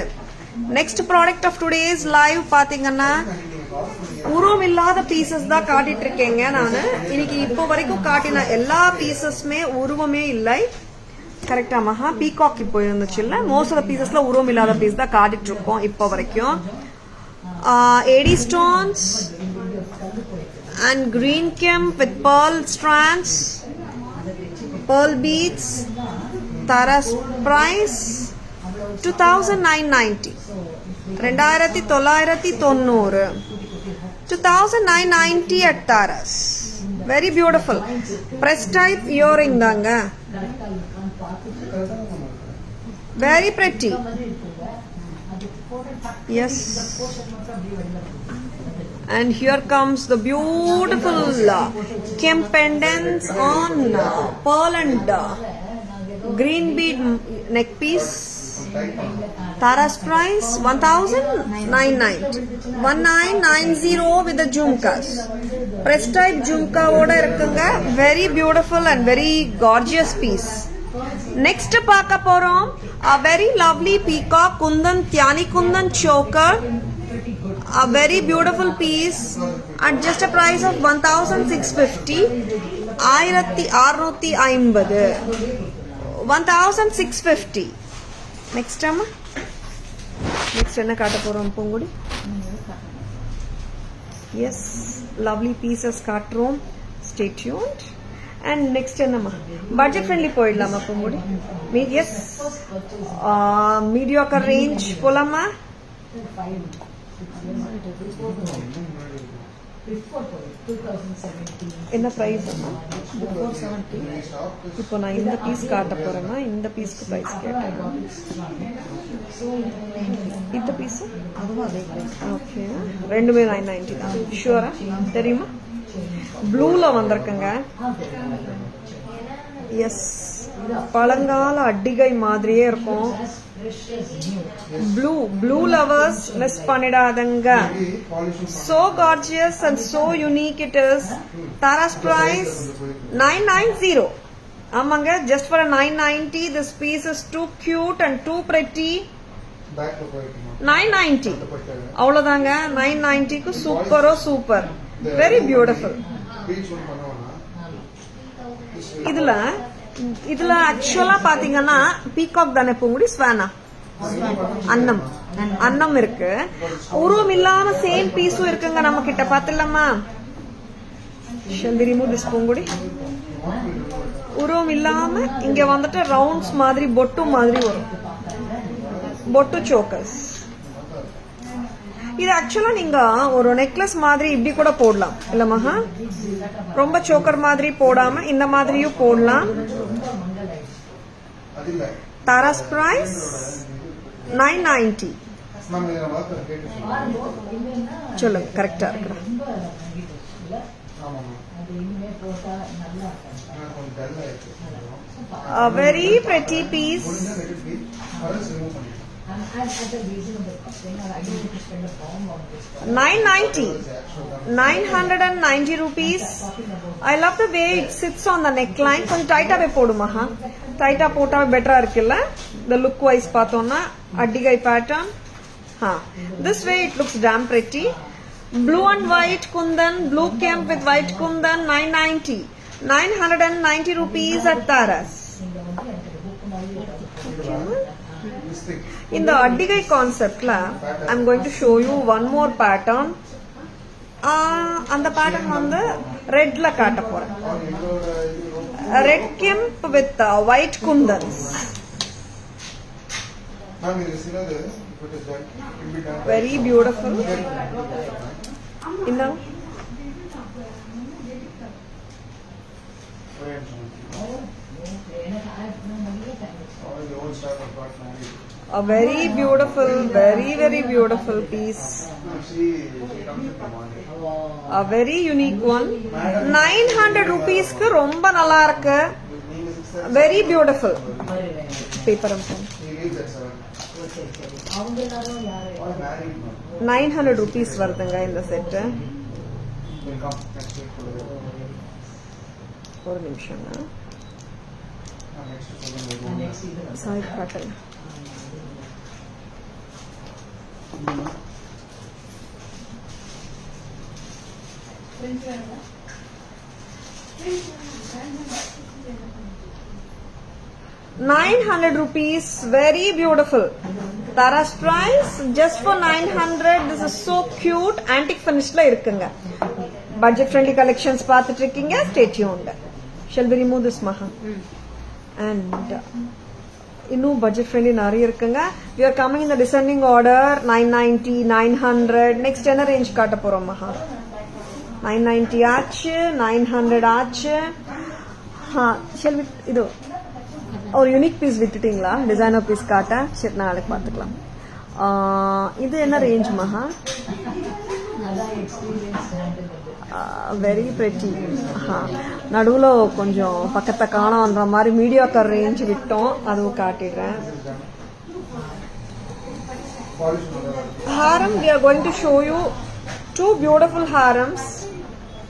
Next product of today's live பாத்தீங்கன்னா உருவம் இல்லாத பீசஸ் தான் காட்டிட்டு இருக்கேங்க. நான் இன்னைக்கு இப்போ வரைக்கும் காட்டின எல்லா பீசஸ்மே உருவமே இல்லை. கரெக்டா மகா? பீகாக் இப்போ இருந்துச்சு இல்ல, மோஸ்ட் ஆஃப் பீசஸ்ல உருவம் இல்லாத பீஸ் தான் காட்டிட்டு இருக்கோம் இப்போ வரைக்கும். AD stones and green kemp with pearl strands, pearl beads. Taras price 2990. 2990 2990 at Taras. Very beautiful press type earring danga. Very pretty. Yes. And here comes the beautiful kemp pendants on pearl and green bead neck piece. Taras price 1990. 1990 with the jhumkas. Press type jhumka oda irukanga. Very beautiful and very gorgeous piece. Next paaka porom a very lovely peacock kundan tyani kundan choker. A very beautiful piece at just a price of 1650. 1650. 1650. Next time. Next enna kaata porom pongudi. Yes, lovely pieces kaatrom. Stay tuned. And next enna budget friendly poidlama pongudi. Yes, mediocre range polama. என்ன பிரைஸ் இப்போ நான் இந்த பீஸ் காட்ட போறேன்னா இந்த பீஸ்க்கு பிரைஸ் கேட்டேன். இந்த பீஸ் ஓகே, ரெண்டுமே 990 தான். ஷூரா? தெரியுமா? ப்ளூல வந்திருக்குங்க. எஸ், பழங்கால அட்டிகை மாதிரியே இருக்கும். blue lovers miss panidadanga. So gorgeous and so unique it is. Taras price 990. Amanga, just for a 990. This piece is too cute and too pretty. 990 avladanga. 990 ku super. Very beautiful. இதுல ஆக்சுவலா பாத்தீங்கன்னா பீகாக் தானே பூங்குடி, ஸ்வானா, அன்னம் இருக்கு. உருவம் இல்லாம சேம் பீஸும் இருக்குங்க நம்ம கிட்ட. பாத்துலாமா? shall we remove this Poongudi? உருவம் இல்லாம இங்க வந்துட்டு ரவுண்ட்ஸ் மாதிரி பொட்டு மாதிரி வரும். பொட்டு சோக்கர்ஸ். இது ஆக்சுவலா நீங்க ஒரு நெக்லஸ் மாதிரி இப்படி கூட போடலாம் இல்ல மகா? ரொம்ப சோக்கர் மாதிரி போடாம இந்த மாதிரியும் போடலாம். தாராஸ் பிரைஸ் 990. சொல்லுங்க, கரெக்டா இருக்குடா. A very pretty piece. 990 rupees. I love the way it sits on the neckline. கொஞ்சம் டைட்டாவே போடுமா? டைட்டா போட்டா பெட்டரா இருக்குல்ல? The look wise பார்த்தோம்னா அட்டிகை pattern. This way it looks damn pretty. Blue and white kundan, blue kemp with white kundan, 990. 990 rupees at Taras. In the Addigai concept la, I'm going to show you one more pattern. And the pattern on the red la kaata pora. Red kemp with white kundans. Very beautiful. Inna a very beautiful, very beautiful piece. A very unique one. 900 rupees ku romba nalla irukku. Very beautiful. Paper and pen. 900 rupees வருதுங்க இந்த செட். ஒரு நிமிஷம். Side cotton. ₹900, very beautiful. Tara's price just for 900. This is so cute. Antique finish la irukanga. Budget friendly collections paathiட்டு இருக்கீங்க. Stay tuned. Shall we remove this maha? And இன்னும் budget friendly நிறைய இருக்குங்க. We are coming in the descending order. 990, 900. Next என்ன range காட்ட போறோம் மகா? 990 ஆச்சு, 900 ஆச்சு. Shall we இது ஒரு யூனிக் பீஸ் விட்டுட்டீங்களா? டிசைனர் பீஸ் காட்ட. சரி நாளைக்கு பார்த்துக்கலாம். இது என்ன ரேஞ்ச் மகா? Very pretty. நடுவில் கொஞ்சம் பக்கத்தை காணோன்ற மாதிரி மீடியாக்கர் ரேஞ்ச் விட்டோம். அதுவும் காட்டிடுறேன். ஹாரம் we are going to show you two beautiful harams.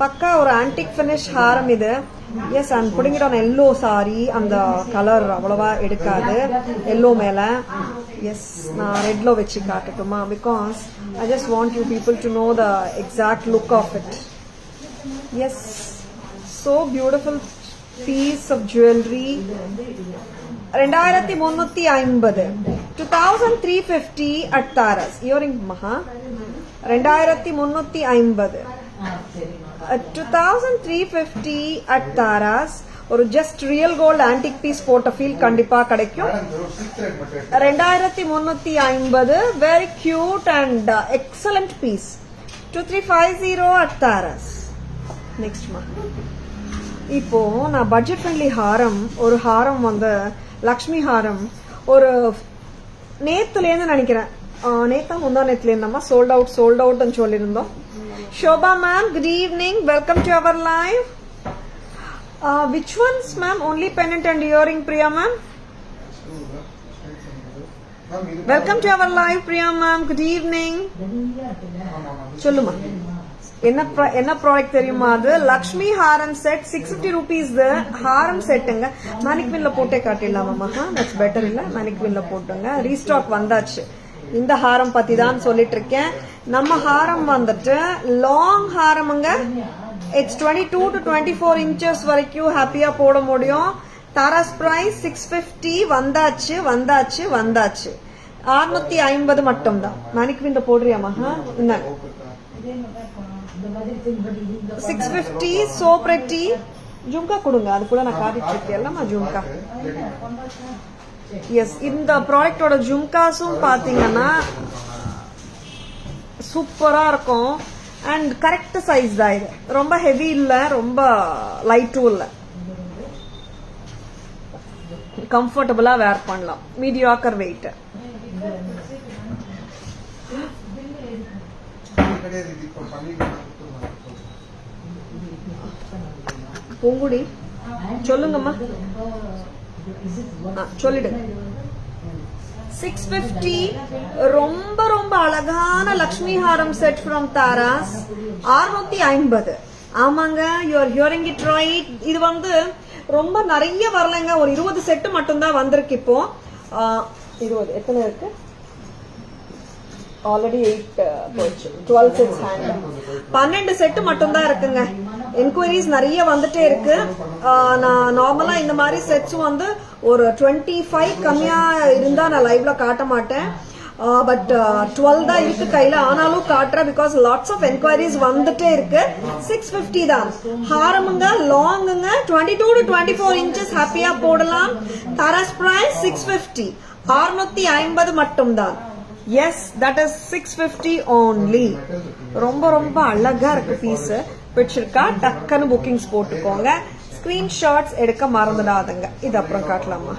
பக்கா ஒரு ஆன்டிக் ஃபினிஷ் ஹாரம் இது. Yes I am putting it on yellow sari. அந்த கலர் அவ்வளவா எடுக்காது எல்லோ மேல. எஸ் நான் ரெட்ல வச்சு காட்டட்டுமா? Because I just want you people to know the exact look of it. Yes so beautiful piece of jewelry. 2350 2350 at Tara's. Earring maha 2350 2350 at Tara's. ஒரு just real gold antique piece போட்ட ஃபீல் கண்டிப்பா கிடைக்கும். 2350 very cute and excellent piece. 2350 at Tara's. Next மா இப்போ நான் பட்ஜெட் ஃப்ரெண்ட்லி ஹாரம், ஒரு ஹாரம் வந்து லக்ஷ்மி ஹாரம், ஒரு நேத்துலேருந்து நினைக்கிறேன், நேத்தா முந்தா நேத்துலேருந்தம்மா சோல்ட் அவுட்னு சொல்லியிருந்தோம். Shobha ma'am, good evening. Welcome to our live. Which ones ma'am? Only pendant and earring, Priya ma'am. Welcome to our live, Priya ma'am. Good evening. Solluma. என்ன ப்ராடக்ட் தெரியுமா? அது லக்ஷ்மி ஹாரம் செட். 650 rupees ஹாரம் செட்டுங்க. மேனிக்வின்ல போட்டே காட்டிடலாமா? தட்ஸ் பெட்டர் இல்ல? மேனிக்வின்ல போட்டுங்க. ரீஸ்டாக் வந்தாச்சு. இந்த ஹாரம் பத்தி தான் சொல்லிட்டு இருக்கேன். நம்ம ஹாரம் வந்துட்டு லாங் ஹாரமுங்க. இட்ஸ் 22 to 24 inches வரைக்கும் ஹாப்பியா போட முடியும். தாராஸ் பிரைஸ் 650. வந்தாச்சு 650 மட்டும் தான். மேனிக்வின்ல போடுறியா மகா? என்ன 650 so pretty. ஜும்கா கொடுங்க. அது கூட நான் காட்டிட்டு இருக்கேன்லமா ஜும்கா. எஸ் இந்த ப்ராடக்டோட ஜும்காஸும் பாத்தீங்கன்னா சூப்பரா இருக்கும். அண்ட் கரெக்ட் சைஸ் தான் இது. ரொம்ப ஹெவி இல்ல, ரொம்ப லைட்டும் இல்ல. கம்ஃபர்டபுளா வேர் பண்ணலாம். Mediocre weight. பூங்குடி சொல்லுங்கம்மா. சொல்லிடுங்க. 650 ரொம்ப ரொம்ப அழகான லக்ஷ்மி ஹாரம் செட் ஃப்ரம் தாராஸ். 650. ஆமாங்க, you are hearing it right. இது வந்து ரொம்ப நிறைய வரலங்க. ஒரு 20 செட்டு மட்டும்தான் வந்திருக்கு இப்போ. 20 எத்தனை இருக்கு? ஆல்ரெடி 8 போச்சு. 12 செட்ஸ் ஹேண்ட். 12 செட்டு மட்டும் தான் இருக்குங்க. என்கொயரிஸ் நிறைய வந்துட்டே இருக்கு. நான் நார்மலா இந்த மாதிரி செட்ஸ் வந்து ஒரு 25 கம்மியா இருந்தா நான் லைவ்ல காட்ட மாட்டேன். பட் 12 தான் இருக்கு கையில. ஆனாலும் காட்டுறேன் பிகாஸ் லாட்ஸ் ஆஃப் என்கொயரிஸ் வந்துட்டே இருக்கு. 650 தான் ஹாரமுங்க. லாங்குங்க 22 to 24 inches ஹாப்பியா போடலாம். தாராஸ் பிரைஸ் 650. 650 மட்டும்தான். Yes, that is 650 only. ரொம்ப ரொம்ப அழகா இருக்கு பீஸ். பிடிச்சிருக்கா? டக்குன்னு புக்கிங்ஸ் போட்டுக்கோங்க. ஸ்கிரீன்ஷாட்ஸ் எடுக்க மறந்துடாதுங்க. இது அப்புறம் காட்டலாமா?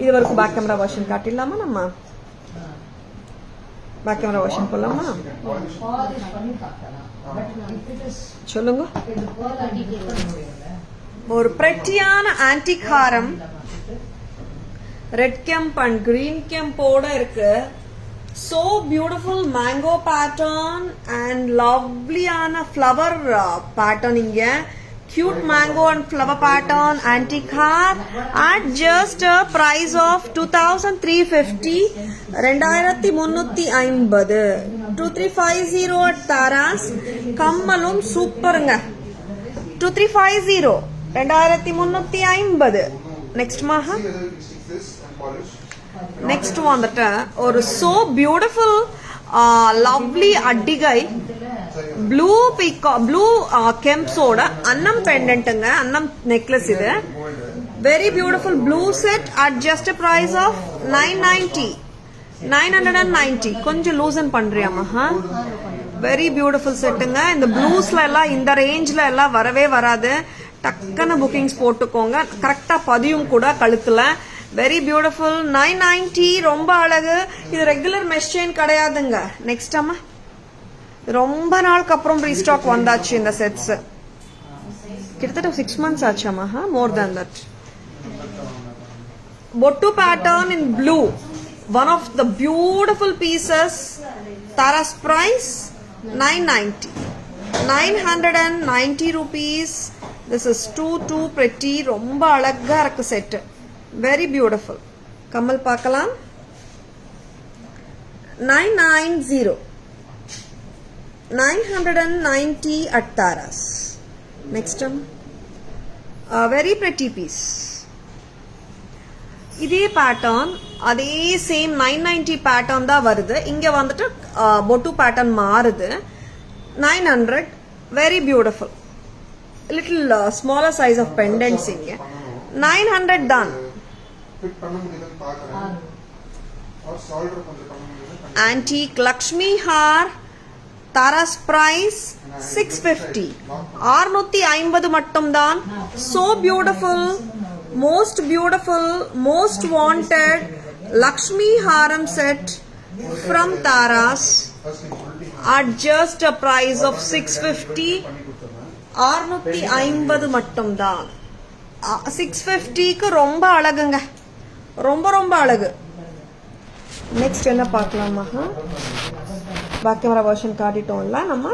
இது வரைக்கும் பேக் கேமரா வெர்ஷன் காட்டிடலாமா? நம்ம பேக் கேமரா வெர்ஷன் போலாமா? சொல்லுங்க. ஒரு பிரெட்டியான antique Haram red கெம்ப் and green கெம்போட இருக்கு. So beautiful mango pattern and lovelyயான flower pattern. இங்க cute mango and flower pattern antique hair at just a price of 2350. 2350 2350 at Taras. கம்மலும் சூப்பருங்க. 2350 2350. நெக்ஸ்ட் மாஹா. நெக்ஸ்ட் வந்துட்டு ஒரு சோ பியூட்டிஃபுல் லவ்லி அட்டிகை ப்ளூ ப்ளூ கெம்ப்ஸோட அன்னம் பெண்டன்ட்டுங்க, அன்னம் நெக்லஸ். இது very beautiful blue set at just price of 990. கொஞ்சம் லூசன் பண்றியாமா? Very beautiful செட்டுங்க. இந்த ப்ளூஸ்ல எல்லாம் இந்த ரேஞ்ச்ல எல்லாம் வரவே வராது. டக்குன்னு புக்கிங்ஸ் போட்டுக்கோங்க. கரெக்டா பதியும் கூட கழுத்துல. Very beautiful. 990. ரொம்ப அழகு. இது ரெகுலர் மெஷ் செயின் கிடையாதுங்க. நெக்ஸ்ட் அம்மா, ரொம்ப நாளுக்கு அப்புறம் ரீஸ்டாக் வந்தாச்சு இந்த செட்ஸ். கிட்டத்தட்ட 6 months ஆச்சாமா? More than that. பொட்டு pattern in blue, one of the beautiful pieces. Taras price 990. 990 rupees. This is too pretty. ரொம்ப அழகா இருக்கு செட். Very beautiful. கமல் பார்க்கலாம். 990. 990 at Taras. Next one. A very pretty piece. இதே பேட்டர்ன், அதே சேம் 990 பேட்டர்ன் தான் வருது. இங்க வந்துட்டு பொட்டு பேட்டர்ன் மாறுது. 900. Very beautiful. Little smaller size of pendants. இங்க 900 தான். Antique Lakshmi Har. Taras price 650. 650 மட்டும் தான். So beautiful, most wanted Lakshmi Haram set from Taras at just a price of 650. 650 மட்டும் தான். 650க்கு ரொம்ப அழகுங்க. ரொம்ப ரொம்ப அழகு. நெக்ஸ்ட் என்ன பார்க்கலாமா? பேக் கேமரா வெர்ஷன் காட்டிட்டோம்ல நம்ம.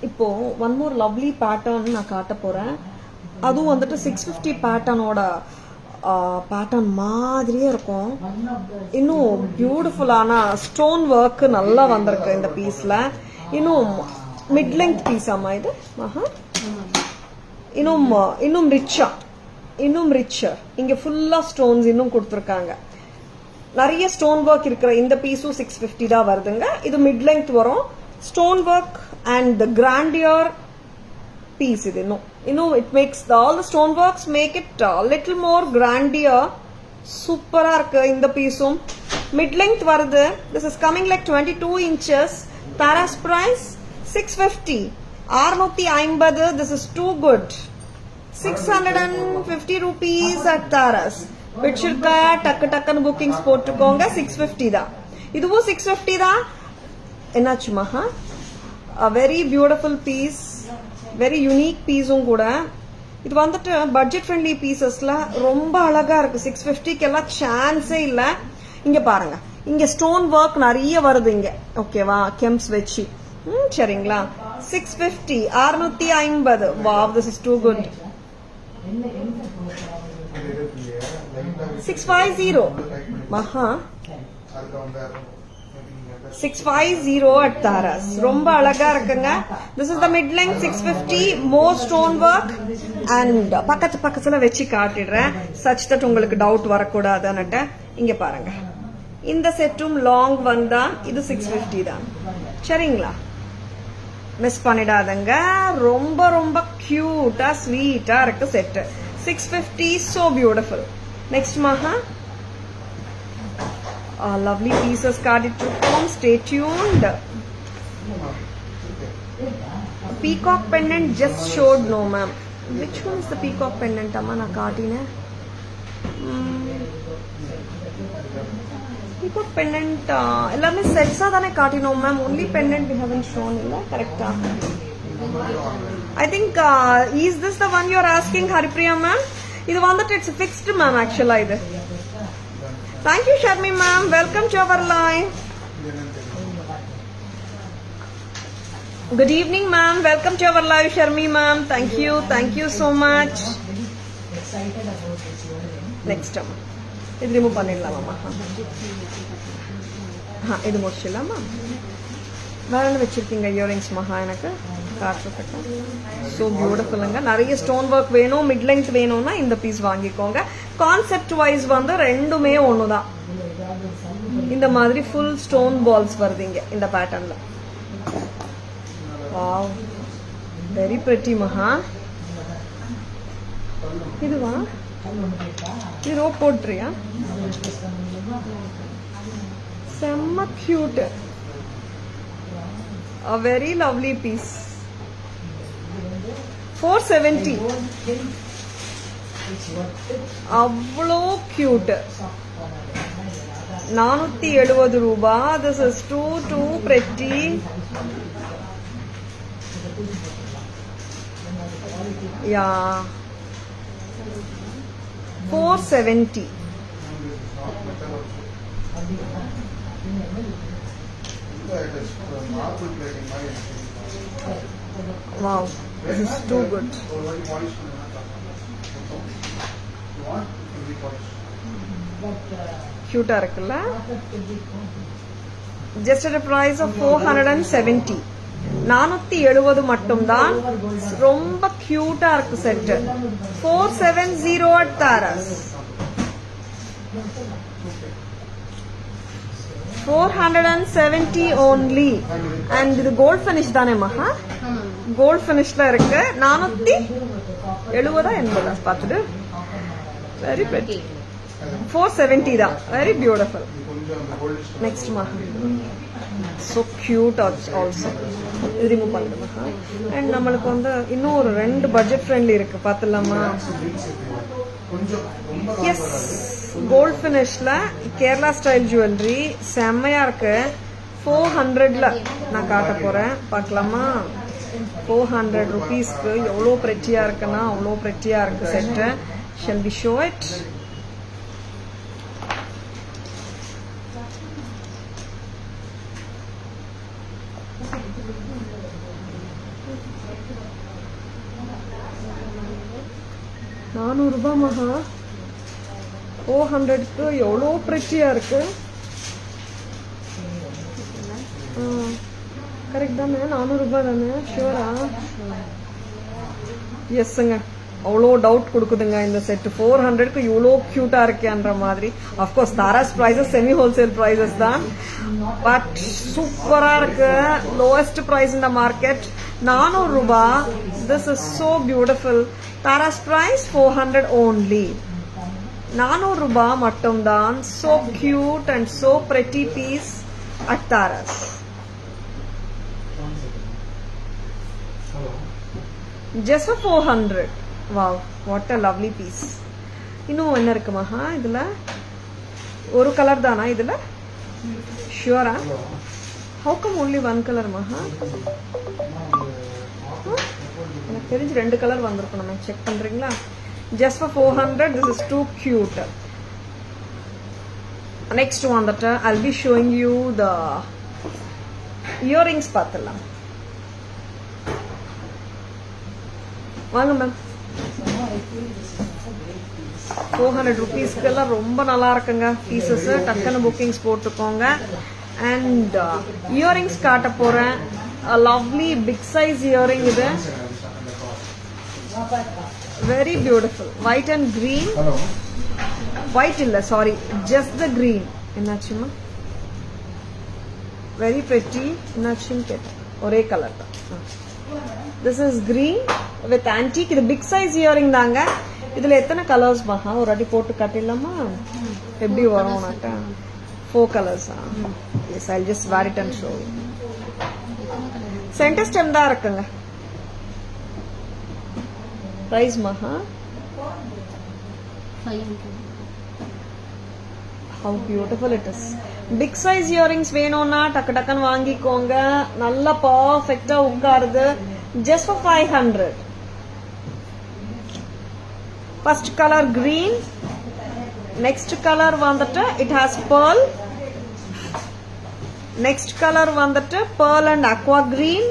இப்போ ஒன் மோர் லவ்லி பேட்டர்ன் நான் காட்ட போறேன். அதுவும் வந்துட்டு 650 பேட்டர்னோட பேட்டர்ன் மாதிரியே இருக்கும். இன்னும் பியூட்டிஃபுல்லான ஸ்டோன் ஒர்க் நல்லா வந்திருக்கு இந்த பீஸ்ல. இன்னும் மிட் லெங்த் பீஸ் ஆமா இது. இன்னும் ரிச்சர். இங்க ஃபுல்லா ஸ்டோன்ஸ் இன்னும் கொடுத்துருக்காங்க. நிறைய ஸ்டோன் ஒர்க் இருக்கிற இந்த பீஸும் 650 தான் வருதுங்க. இது மிட் லெங்த் வரும். Stone work and grandeur piece. இது இன்னும் it makes all the stone works make it little more grandeur. சூப்பரா இருக்கு இந்த பீஸும். மிட் லெங்த் வருது. This is coming like 22 inches. Taras price 650. 650. This is too good. 650 rupees at Taras. பிடிச்சிருக்கா? டக்குன்னு புக்கிங்ஸ் போட்டுக்கோங்க. 650 தான். இதுவும் 650 தான். என்னாச்சுமா? Very beautiful piece. Very unique பீஸும் கூட. இது வந்துட்டு பட்ஜெட் ஃப்ரெண்ட்லி பீசஸ்ல ரொம்ப அழகா இருக்கு. 650க்கு எல்லாம் சான்ஸே இல்ல. இங்க பாருங்க, இங்க ஸ்டோன் ஒர்க் நிறைய வருது இங்க. ஓகேவா? கெம்ஸ் வச்சு. சரிங்களா? 650. 650. Wow, this is too good. 650. Maha 650 at Taras. ரொம்ப அழகா இருக்குங்க. This is the mid length 650. more stone work and பக்கத்துல வச்சு காட்டிடுறேன். such that உங்களுக்கு டவுட் வரக்கூடாதுன்னுட்டு. இங்க பாருங்க, இந்த செட்டும் லாங் வந்தா இது 650 தான். சரிங்களா? மிஸ் பண்ணிடாதங்க. ரொம்ப ரொம்ப கியூட்டா ஸ்வீட்டா இருக்கு set. 650. So beautiful. Next maha. Lovely pieces carded to home. Stay tuned. Peacock pendant just showed. No ma'am. Which one is the peacock pendant? Amma na kaatine. Peacock pendant ellame sets ah thane kaatino ma'am. Only pendant we haven't shown illa. Correct ah. I think is this the one you are asking, Haripriya ma'am? Idu vandu it's fixed ma'am actually idu. Thank you Sharmi ma'am. Welcome to our live. Good evening ma'am. Welcome to our live Sharmi ma'am. Thank you so much. Next time. Idu remove pannidala ma'am. Idu mudichilla ma'am. வேற என்ன வச்சிருக்கீங்க இயரிங்ஸ் மகா எனக்கு காட்டுறதுக்கு ஸோ பியூட்டிஃபுல்லுங்க நிறைய ஸ்டோன் ஒர்க் வேணும் மிட் லெங்த் வேணும்னா இந்த பீஸ் வாங்கிக்கோங்க கான்செப்ட் வைஸ் வந்து ரெண்டுமே ஒண்ணுதான் இந்த மாதிரி ஃபுல் ஸ்டோன் பால்ஸ் வருதுங்க இந்த பேட்டர்ன்ல வாவ் வெரி பிரிட்டி மகா இதுவா இது ரோப் போட்றியா செம்ம cute A very lovely piece. 470. Avlo cute. 470 ruba. This is too pretty. Yeah. 470. Wow, this is too good. Cute இருக்குல்ல just at a price of 470 470 மட்டும்தான் ரொம்ப கியூட்டா இருக்கு set 470 at Taras 470 only and இது gold finish தானே மகா gold finishல இருக்கு 470 80 பார்த்துட்டு very pretty 470 தான் very beautiful next மகா so cute also இது ரிமூவ் பண்ணுங்க மகா and நம்மளுக்கு வந்து இன்னும் ஒரு ரெண்டு பட்ஜெட் ஃப்ரெண்ட்லி இருக்கு பார்த்தலாமா yes கோல்ட் ஃபினிஷ்ல கேரளா ஸ்டைல் ஜுவல்லரி செம்மையா இருக்கு 400ல நான் காட்ட போறேன் பார்க்கலாமா 400 rupeesக்கு எவ்வளோ பிரெட்டியா இருக்குன்னா அவ்வளோ பிரெட்டியா இருக்கு set shall we show it ₹400 மகா 400க்கு எவ்வளோ பிரெட்டியா இருக்கு கரெக்ட் தானே ₹400 தானே ஷூரா எஸ்ங்க அவ்வளோ டவுட் கொடுக்குதுங்க இந்த செட் 400க்கு இவ்வளோ கியூட்டா இருக்கேன்ற மாதிரி of course Tara's prices semi wholesale prices தான் பட் சூப்பரா இருக்கு லோவஸ்ட் ப்ரைஸ் இந்த market ₹400 this is so beautiful Tara's price 400 only ₹400 மட்டும்தான் so cute and so pretty piece at Taras just for 400 wow what a lovely piece இன்னும் என்ன இருக்கு மகா இதுல ஒரு கலர் தானா இதுல ஷூரா how come only one color மகா எனக்கு தெரிஞ்சு ரெண்டு கலர் வந்திருக்கும் நம்ம செக் பண்றீங்களா just for 400 this is too cute next one that I'll be showing you the earrings பார்த்தலாம் வாங்க மேம் 400 rupeesக்கு எல்லாம் ரொம்ப நல்லா இருக்குங்க பீசஸ் டக்குன்னு புக்கிங்ஸ் போட்டுக்கோங்க and earrings காட்ட போறேன் a lovely big size earring இது very beautiful white and green white illa sorry just the green enachuma very pretty enachum ket ore color this is green with antique இது big size earring தாங்க இதுல எத்தனை கலர்ஸ் மகா ஒரு அடி போட்டு காட்டிடலாமா? எப்படி வரும்னாக்கா 4 colors. Yes, I'll just wear it and show you. Center stem தான் இருக்குங்க. Price மகா 500. How beautiful it is. Big size earrings வேணும்னா டக்கு டக்குன்னு வாங்கிக்கோங்க. நல்லா பர்ஃபெக்ட்டா உட்காருது. Just for 500. First color green. Next color வந்துட்டு it has pearl. Next color வந்துட்டு pearl and aqua green.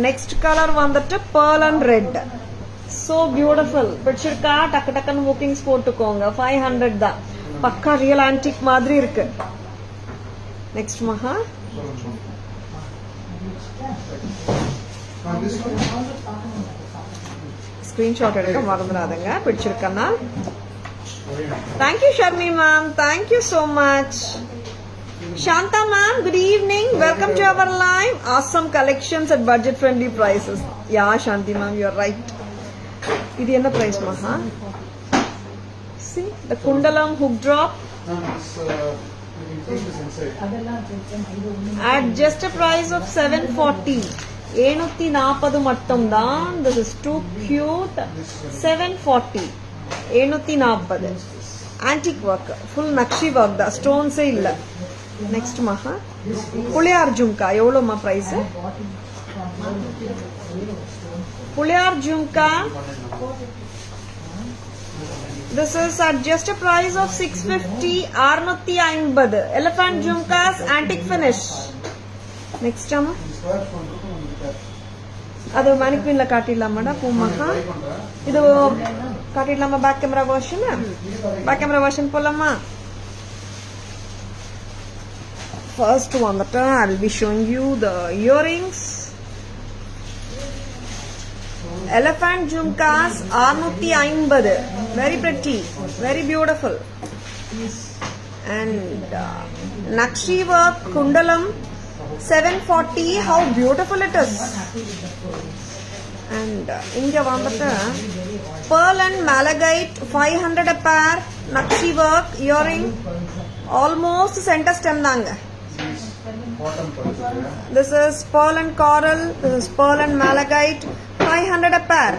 Next color வந்துட்டு pearl and red. So beautiful. பிடிச்சிருக்கா? டக்கு டக்குன்னு புக்கிங்ஸ் போட்டுக்கோங்க. 500 தான். பக்கா ரியல் ஆன்டிக் மாதிரி இருக்கு. நெக்ஸ்ட் மகா ஸ்கிரீன்ஷாட் எடுக்க மறந்துடாதீங்க. பிடிச்சிருக்கா? Thank you Sharmi ma'am. Thank you so much. Shanta ma'am, good evening. Welcome to our live. Awesome collections at budget friendly prices. Yeah, Shanti ma'am, you are right. This is the price maha. See the kundalam hook drop at just a price of 740. 740 mattum dhaan. This is too cute. 740. 740. Antique work, full nakshi work da, stones e illa. Next maha puliyar jhumka evlo ma price? Puliyar jhumka, this is at just a price of 650. 650. Elephant jhumkas, antique finish. Next amma adu mannequin la kaatidlamada pumaka idu kaatidlama back camera version polama. First one that I will be showing you the earrings. Elephant jhumkas 650. Very pretty, very beautiful. And nakshi work kundalam 740. How beautiful it is. And inga vandata pearl and malachite 500 a pair. Nakshi work earring almost center stem danga. This is pearl and coral. This is pearl and malachite 500 a pair.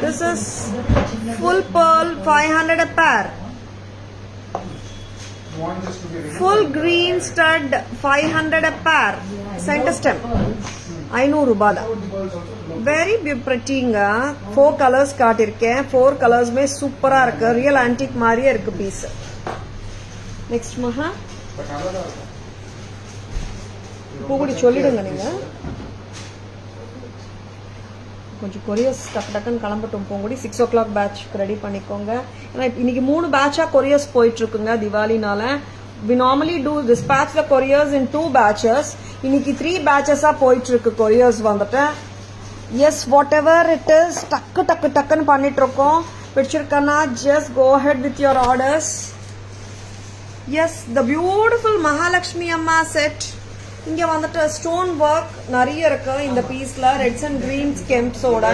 This is full pearl 500 a pair. Full green stud 500 a pair. Center stem 500 ரூபாய். Very pretty nga. 4 colors காட்டிருக்கேன். 4 colors மே சூப்பரா இருக்கு. ரியல் ஆன்டிக் மாதிரியே இருக்கு பீஸ். நெக்ஸ்ட் மகா பூகுடி சொல்லிடுங்க நீங்க. கொஞ்சம் கொரியர்ஸ் டக்கு டக்குன்னு கிளம்பட்டும். போகுடி 6 o'clock பேட்ச்க்கு ரெடி பண்ணிக்கோங்க. ஏன்னா இன்னைக்கு 3 பேட்சா கொரியர்ஸ் போயிட்டு இருக்குங்க திவாலினால. We normally do dispatch the couriers in 2 batches. இன்னைக்கு 3 batches போயிட்டு இருக்கு கொரியர்ஸ் வந்துட்டு. Yes, whatever it is, டக்கு டக்கு டக்குன்னு பண்ணிட்டு இருக்கோம். பிடிச்சிருக்கனா just go ahead with your orders. Yes, the beautiful Mahalakshmi Amma set. இங்க வந்துட்டு ஸ்டோன் ஒர்க் நிறைய இருக்கு இந்த பீஸ்ல. ரெட்ஸ் அண்ட் கிரீன்ஸ் கெம்ப்ஸோட.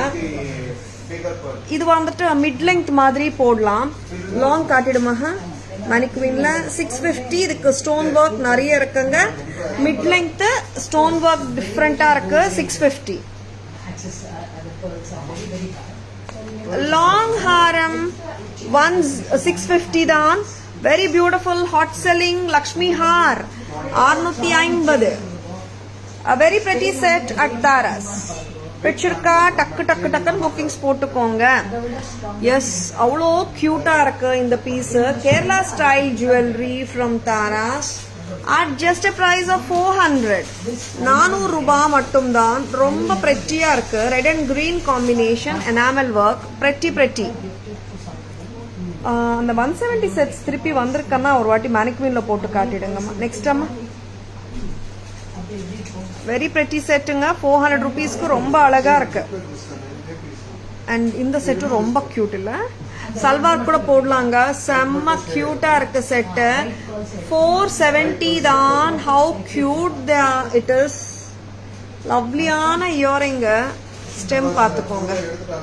இது வந்துட்டு மிட் லெங்த் மாதிரி போடலாம். லாங் காட்டிடுமாக மணிக்குவின்ல 650. இதுக்கு ஸ்டோன் ஒர்க் நிறைய இருக்குங்க. மிட் லெங்த் ஸ்டோன் ஒர்க் டிஃப்ரெண்டா இருக்கு. 650. லாங் ஹாரம் 650 தான். Very beautiful hot selling Lakshmi Har 650. A very pretty set at Taras. பிடிச்சிருக்கா? டக்கு டக்கு டக்குன்னு புக்கிங்ஸ் போட்டுக்கோங்க. எஸ், அவ்வளோ கியூட்டா இருக்கு இந்த piece. Kerala style jewellery from Tara's at just a price of 400. 400 ரூபாய் மட்டும் தான். ரொம்ப பிரெட்டியா இருக்கு. Red and green combination, enamel work, pretty. அந்த 170 செட்ஸ் திருப்பி வந்திருக்கன்னா ஒரு வாட்டி மேனிக்வின்ல போட்டு காட்டிடுங்கம்மா. நெக்ஸ்ட் அம்மா வெரி பிரெட்டி செட்டுங்க. 400 rupeesக்கு ரொம்ப அழகா இருக்கு. அண்ட் இந்த செட்டு ரொம்ப கியூட் இல்ல? சல்வார் கூட போடலாங்க. செம்ம கியூட்டா இருக்கு செட்டு. 470 தான். How cute it is. லவ்லியான இயரிங். ஸ்டெம் பார்த்துக்கோங்க.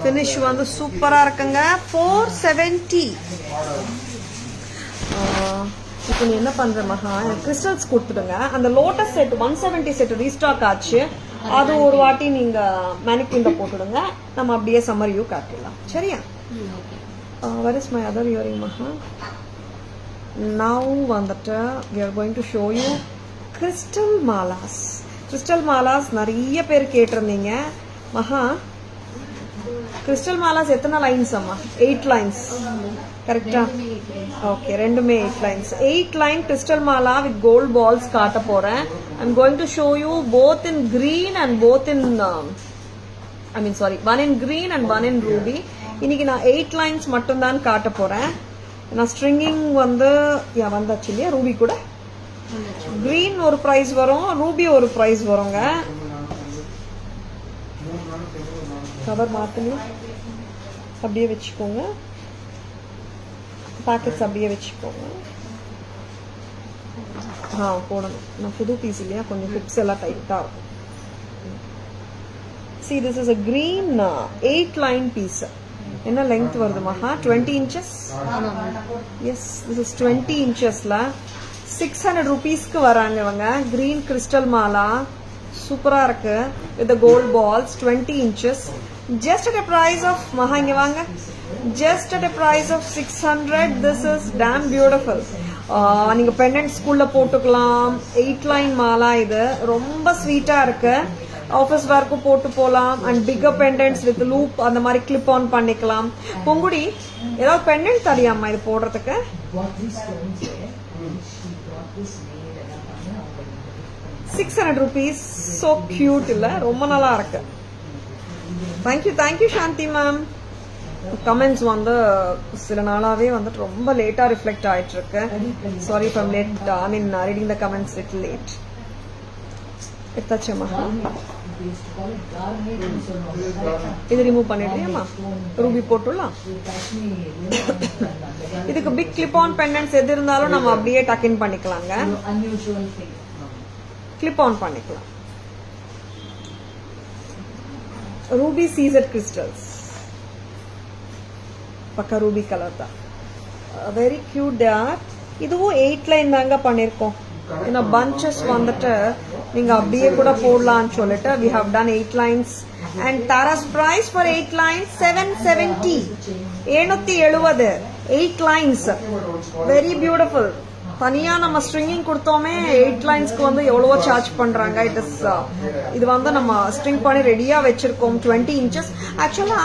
ஃபினிஷ் வந்து சூப்பராக இருக்குங்க. 470. இப்போ நீ என்ன பண்ணுற மகா, கிறிஸ்டல்ஸ் கொடுத்துடுங்க. அந்த லோட்டஸ் செட் 170 செட் ரீஸ்டாக் ஆச்சு. அது ஒரு வாட்டி நீங்கள் மேனிக்யூரில் போட்டுடுங்க. நம்ம அப்படியே சம்மர் வியூ காட்டிடலாம். சரியா? where is my other earring மகா? now வந்துட்டு we are going to show you crystal malas. crystal malas நிறைய பேர் கேட்டிருந்தீங்க மகா. crystal malas எத்தனை லைன்ஸ் அம்மா? 8 லைன்ஸ் கரெக்டா? ஓகே, ரெண்டுமே 8 lines. 8 line crystal mala with gold balls காட்ட போறேன். I'm going to show you both in green and both in one in green and one in ruby. இன்னைக்கு நான் 8 லைன்ஸ் மட்டும் தான் காட்ட போறேன். நான் ஸ்ட்ரிங்கிங் வந்து வந்தாச்சு இல்லையா? ரூபி கூட கிரீன் ஒரு ப்ரைஸ் வரும், ரூபி ஒரு ப்ரைஸ் வருங்க. கவர் மாற்றணும், அப்படியே வச்சுக்கோங்க. பேக்கெட்ஸ் அப்படியே வச்சுக்கோங்க. போடணும். நான் புது பீஸ் இல்லையா, கொஞ்சம் ஹிப்ஸ் எல்லாம் டைட்டாக இருக்கும். See, this is a green 8 line piece. என்ன லெங்த் வருது மகா? 20 inches. எஸ், this is 20 inchesல 600 rupeesக்கு வராங்க இவங்க. கிரீன் கிறிஸ்டல் மாலா சூப்பராக இருக்கு with the gold balls, 20 inches. Just at a price of மகா இங்க வாங்க, just at a price of 600. This is damn beautiful. நீங்க பெண்டன்ட் ஸ்கூல்ல போட்டுக்கலாம். 8 line மாலா இது ரொம்ப ஸ்வீட்டா இருக்கு. ஆஃபீஸ் ஒர்க்கும் போட்டு போகலாம். அண்ட் பிக்கர் பெண்டன்ட்ஸ் வித் லூப் அந்த மாதிரி கிளிப் ஆன் பண்ணிக்கலாம். பொங்குடி ஏதாவது பெண்டன்ட் தரியாமா இது போடுறதுக்கு? 600 rupees. ஸோ கியூட் இல்லை? ரொம்ப நல்லா இருக்கு. தேங்க்யூ சாந்தி மேம். கமெண்ட்ஸ் வந்து சில நாளாவே வந்துட்டு ரொம்ப லேட்டா ரிஃப்ளெக்ட் ஆயிட்டு இருக்கு. Sorry from late, I mean reading the comments little late. எடுத்தாச்சம்மா, இது ரிமூவ் பண்ணிடுறியாம்மா? ரூபி போட்டுடலாம். இதுக்கு பிக் கிளிப் ஆன் பெண்டன்ட்ஸ் எது இருந்தாலும் நம்ம அப்படியே டக்கின் பண்ணிக்கலாங்க. கிளிப் ஆன் பண்ணிக்கலாம். ரூபி சீசட் கிறிஸ்டல்ஸ், பக்கா ரூபி கலர் தான். வெரி கியூட் தேர். இதுவும் 8 லைன் தாங்க பண்ணிருக்கோம். ஏன்னா பஞ்சஸ் வந்துட்டு நீங்க அப்படியே கூட போடலாம்னு சொல்லிட்டு we have done 8 lines and Tara's price for 8 lines 770. 770 8 lines. Very beautiful. தனியா நம்ம ஸ்ட்ரிங்கிங் கொடுத்தோமே 8 லைன்ஸ்க்கு வந்து எவ்வளவோ சார்ஜ் பண்றாங்க. இட் இஸ் இது வந்து நம்ம ஸ்ட்ரிங் பண்ணி ரெடியா வச்சிருக்கோம். 20 inches. ஆக்சுவலா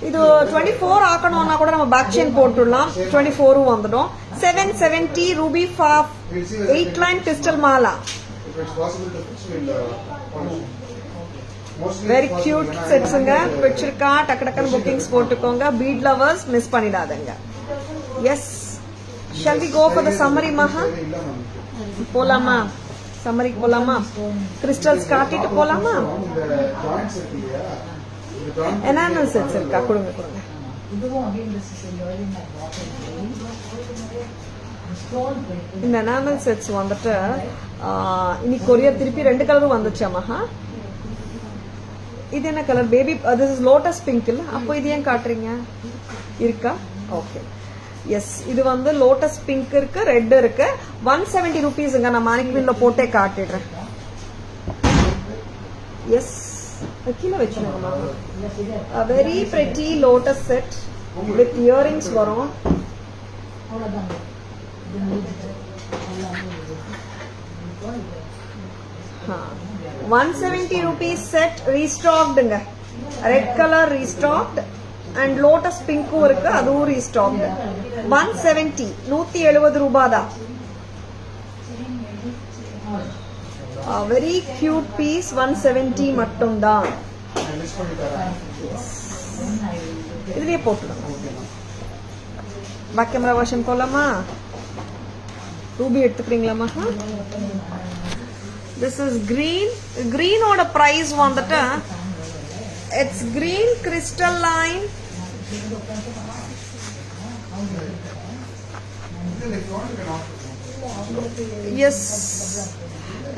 இது 24 ஆக்கணும்னா கூட நம்ம பேக் செயின் போட்டுடலாம். 24 வந்துடும். 770 ruby for 8 line crystal mala. Very cute செட்ஸுங்க. பிடிச்சிருக்கா? டக்கு டக்குன்னு புக்கிங்ஸ் போட்டுக்கோங்க. பீட் லவர்ஸ் மிஸ் பண்ணிடாதீங்க. Yes, shall we go for the summary Maha? போலாமா? சம்மரிக்கு போலாமா? கிறிஸ்டல்ஸ் காட்டிட்டு போலாமா? எனாமல் செட்ஸ் இருக்கா? கொடுங்க. இந்த எனாமல் செட்ஸ் வந்துட்டு இன்னைக்கு கொரியர் திருப்பி 2 கலரும் வந்துச்சா மகா? இது என்ன colour? Baby, this is lotus pink இல்ல? அப்போ இது ஏன் காட்டுறீங்க? இருக்கா? Okay, yes. இது வந்து லோட்டஸ் பிங்க் இருக்கு, ரெட் இருக்கு. 170 rupeesங்க. நான் மேனிக்யூர்ல போட்டே காட்டிடுறேன். எஸ், கீழே வச்சுருங்க. Very pretty lotus set with earrings வரும். 170 rupees செட் ரீஸ்டாக்டுங்க. Red colour restocked and lotus பிங்க்கும் இருக்கு, அதுவும் ரீஸ்டாக்டு. 170 170 ரூபாய் தான். Very cute piece. 170 மட்டும் தான். இதுலயே போட்டுடுங்க. பேக் கேமரா வாஷன் போலாமா? ரூபி எடுத்துக்கிறீங்களாமா? This is green. கிரீனோட பிரைஸ் வந்துட்டு it's green crystal line. Yes,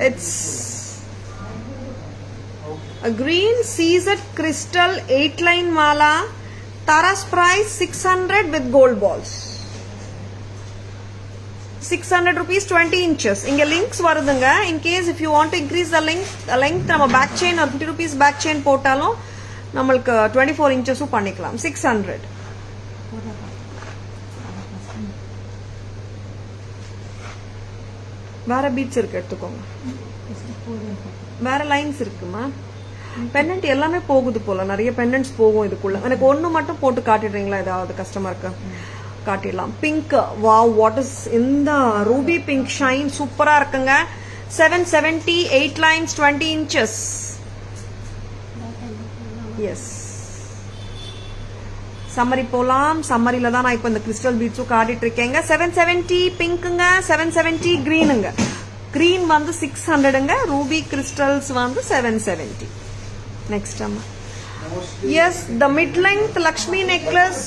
it's A green seasoned crystal 8-line mala. Tara's price 600 with gold balls. 600 rupees 20 inches. இங்க links வருதுங்க. In case if you want to increase the length நம்ம back chain or 50 rupees back chain போட்டாலும் நம்மளுக்கு 24 inches பண்ணிக்கலாம். 600. வேற பீட்ஸ் இருக்கு எடுத்துக்கோங்க. வேற லைன்ஸ் இருக்குமா? பெண்டன்ட் எல்லாமே போகுது போல, நிறைய பெண்டன்ட்ஸ் போகும் இதுக்குள்ள. எனக்கு ஒன்னு மட்டும் போட்டு காட்டிடுறீங்களா? ஏதாவது கஸ்டமருக்கு காட்டிடலாம். பிங்க், வாவ், வாட் இஸ் இந்த ரூபி பிங்க் ஷைன் சூப்பரா இருக்குங்க. 770 8 lines 20 inches. எஸ், சம்மரி போலாம். சம்மரில தான் நான் இப்போ இந்த கிறிஸ்டல் பீட்ஸும் காட்டிட்டு இருக்கேங்க. 770 பிங்க்குங்க, 770 கிரீனுங்க. கிரீன் வந்து 600ங்க, ரூபி கிறிஸ்டல்ஸ் வந்து 770. Next அம்மா. Yes, the mid-length Lakshmi necklace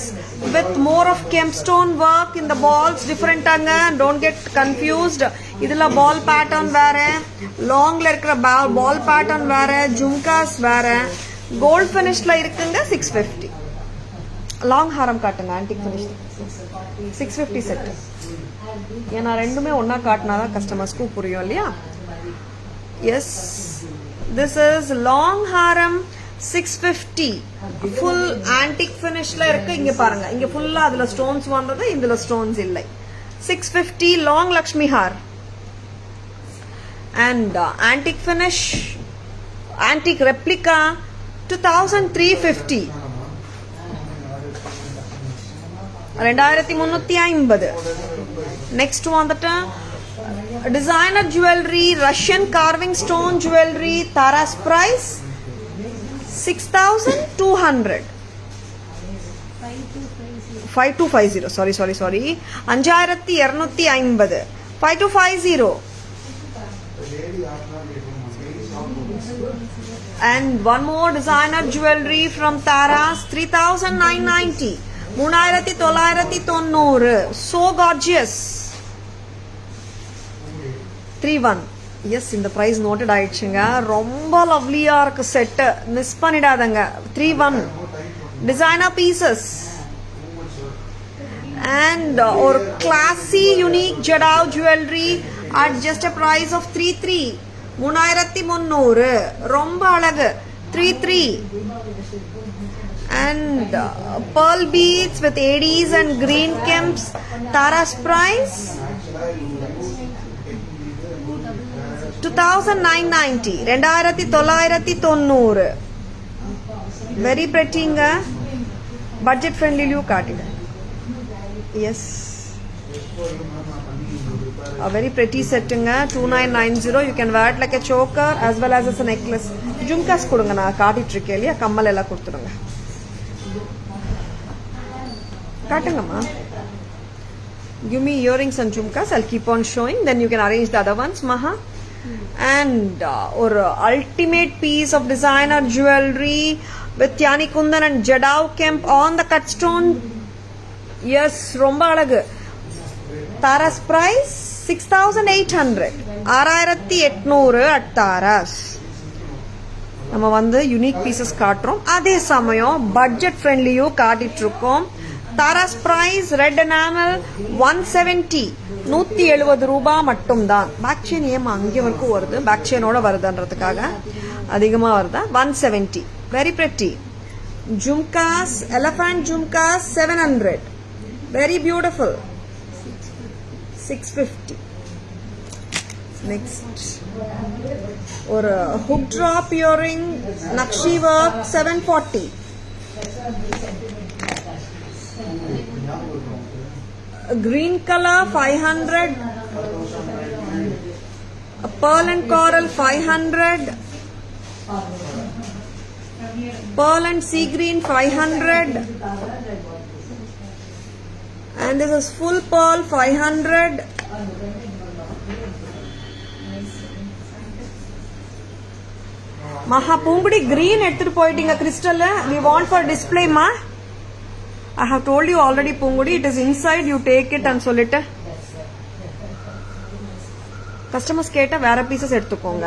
with more of gemstone work in the balls different anga. Don't get confused. இதுல ball pattern வேற, longல இருக்கிற ball pattern வேற, jumkas வேற. Gold finishல இருக்குங்க 650. லாங் ஹாரம் காட்டுங்க, ஆன்டிக் ஃபினிஷ் 650 செட். ஏன்னா ரெண்டுமே ஒன்னா காட்டினாதான் கஸ்டமர்ஸ்க்கு புரியும் இல்லையா? S, this is long Haram 650 full antique ஃபினிஷ்ல இருக்கு. இங்க பாருங்க, இங்க ஃபுல்லா அதுல ஸ்டோன்ஸ் வந்தது, இதுல ஸ்டோன்ஸ் இல்லை. 650 லாங் லக்ஷ்மி ஹார் and antique finish antique replica 2350. 2350. Next வந்துட்டு designer jewellery, Russian carving stone jewellery. Taras price 6250. 5250. Sorry 5250. 5250. And one more designer jewelry from Taras, 3990. 3990. So gorgeous. 31. Yes, இந்த price noted ஆயிடுச்சுங்க. ரொம்ப லவ்லியா இருக்கு set, miss பண்ணிடாதங்க. 31 designer pieces and or classy unique Jadao jewelry at just a price of 33. 3300. ரொம்ப அழகு. 33. And pearl beads with ADs and green kemps. Tara's price 2990. 2990. Very pretty nga. Budget friendly liu kaatida. Yes, a very pretty set nga. 2990. You can wear it like a choker as well as a necklace. Jumkas kudunga na kaatittu irukken illiya, kammal ella kodutudunga. Kaatungama. Give me earrings and jumkas. I'll keep on showing. Then you can arrange the other ones, Maha. And or ultimate piece of designer jewelry with Yani Kundan and Jadao Kemp on the cut stone. Yes, romba alagu. Tara's price 6800. 6800 at Taras. நம்ம வந்து யூனிக் பீசஸ் காட்டுறோம், அதே சமயம் பட்ஜெட் ஃப்ரெண்ட்லியும் காட்டிட்டு இருக்கோம். Tara's price red enamel 170. 170 ரூபாய் மட்டும்தான். பேக் செயின் ஏமா அங்கே வரைக்கும் வருது, பேக் செயினோட வருதுன்றதுக்காக அதிகமா வருதா? 170. Very pretty. Jhumkas, elephant jhumkas 700. Very beautiful. 650. Next ஒரு hook drop earring nakshi work 740. Green color 500. Pearl and coral 500. Pearl and sea green 500. And this is full pearl 500. Maha Pungudi green எடுத்துட்டு போயிட்டீங்க crystal. We want for display ma. I have told you already Pungudi, it is inside, you take it and சொல்லிட்டு customers கேட்ட வேற pieces எடுத்துக்கோங்க.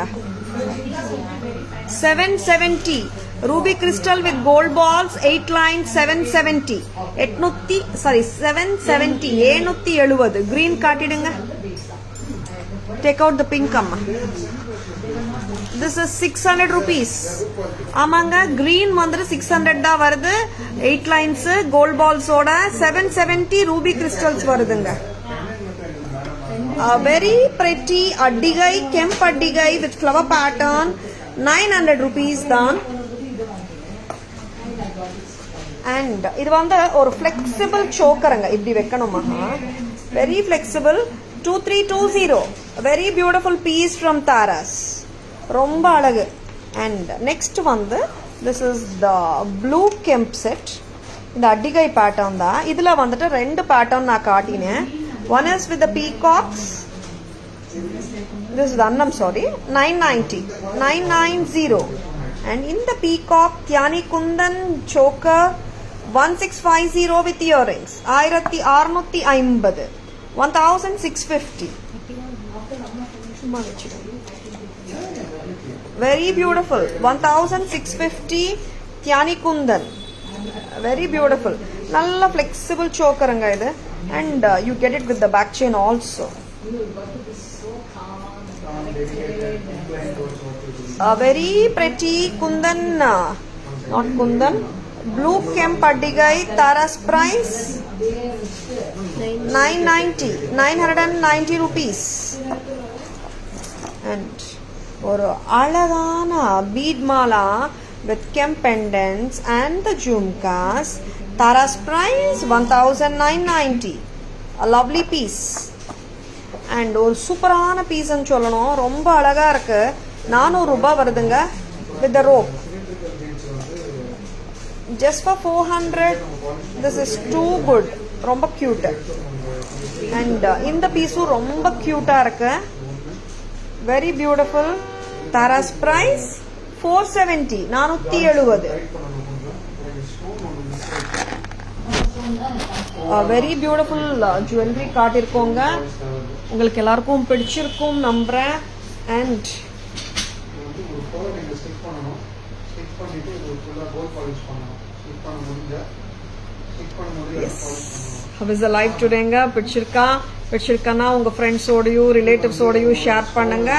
770 ruby crystal with gold balls 8 lines 770 770 770 green காட்டிடுங்க. Take out the pink amma. This is 600 rupees. ஆமாங்க green வந்து 600 தான் வருது. 8 lines gold balls ஓட 770 ruby crystals வருதுங்க. A very pretty addigai kemp addigai with flower pattern 900 rupees தான். And இது வந்து ஒரு flexible chokerங்க இப்படி வைக்கணுமா. Very flexible 2320 very beautiful piece from Taras. ரொம்ப அழகு. And next வந்து this is the blue kemp set. இந்த அடிகை பேட்டர்ன் தான். இதுல வந்துட்டு ரெண்டு பேட்டர்ன் நான் காட்டினேன். One is with the peacocks. This is the annam, sorry. 990. And in the peacock Tyani Kundan choker 1650 with earrings. 1650. 1650. Very beautiful. 1650 Tyani Kundan. Very beautiful. Nalla flexible choker anga idu. And you get it with the back chain also. A very pretty Kundan, not Kundan, blue kemp addigai. Taras price 990 rupees. And ஒரு அழகான bead mala with kemp pendants and the jhumkas. Taras price 1990. A lovely piece. And ஒரு சூப்பரான பீஸ்ன்னு சொல்லணும். ரொம்ப அழகா இருக்கு. 400 ரூபாய் வருதுங்க with the rope. Just for 400. This is too good. ரொம்ப cute. And இந்த பீஸும் ரொம்ப cute-ஆ இருக்கு. Very beautiful. Taras price 470. 470. Very beautiful jewelry காட்டிருக்கோங்க. உங்களுக்கு எல்லாருக்கும் பிடிச்சிருக்கும் நம்புறேன். And yes. How is the life todayங்க? பிடிச்சிருக்கானா உங்க ஃப்ரெண்ட்ஸ் ஓடையும் ரிலேட்டிவ்ஸ் ஓடையும் ஷேர் பண்ணுங்க.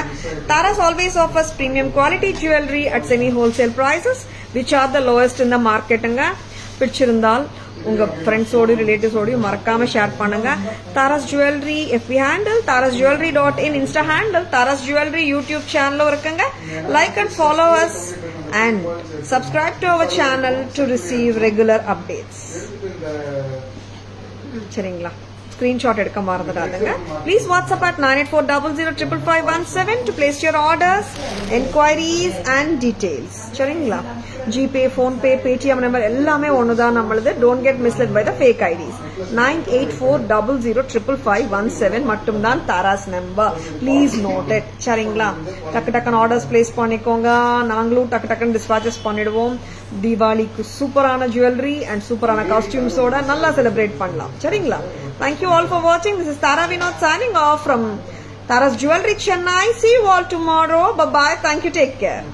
Taras always offers premium quality jewelry at semi wholesale prices which are the lowest in the marketங்க. பிடிச்சிருந்தால் உங்க ஃப்ரெண்ட்ஸோடு ரிலேட்டிவ்ஸோடையும் மறக்காம ஷேர் பண்ணுங்க. Taras Jewelry FB handle, tarasjewelry.in Insta handle, Taras Jewelry YouTube channel இருக்குங்க. Like and follow us and subscribe to our channel to receive regular updates. சரிங்களா? Screenshot எடுக்க மறந்துடாதீங்க. Please WhatsApp at 9840055517 to place your orders, enquiries and details. சரிங்களா? GPay, PhonePe, Paytm number எல்லாமே ஒண்ணுதான் நம்மளது. Don't get misled by the fake IDs. 9840055517 மட்டும் தான் Taras number. Please note it. சரிங்களா? டக்கு ஆர்டர்ஸ் பிளேஸ் பண்ணிக்கோங்க. நாங்களும் டக்கு டிஸ்பாச்சஸ் பண்ணிடுவோம். தீபாவளிக்கு சூப்பரான ஜுவல்லரி அண்ட் சூப்பரான காஸ்டியூம்ஸோட நல்லா செலிப்ரேட் பண்ணலாம். சரிங்களா? Thank you all for watching. This is Tara Vinod signing off from Taras Jewelry Chennai. See you all tomorrow. Bye bye. Thank you. Take care.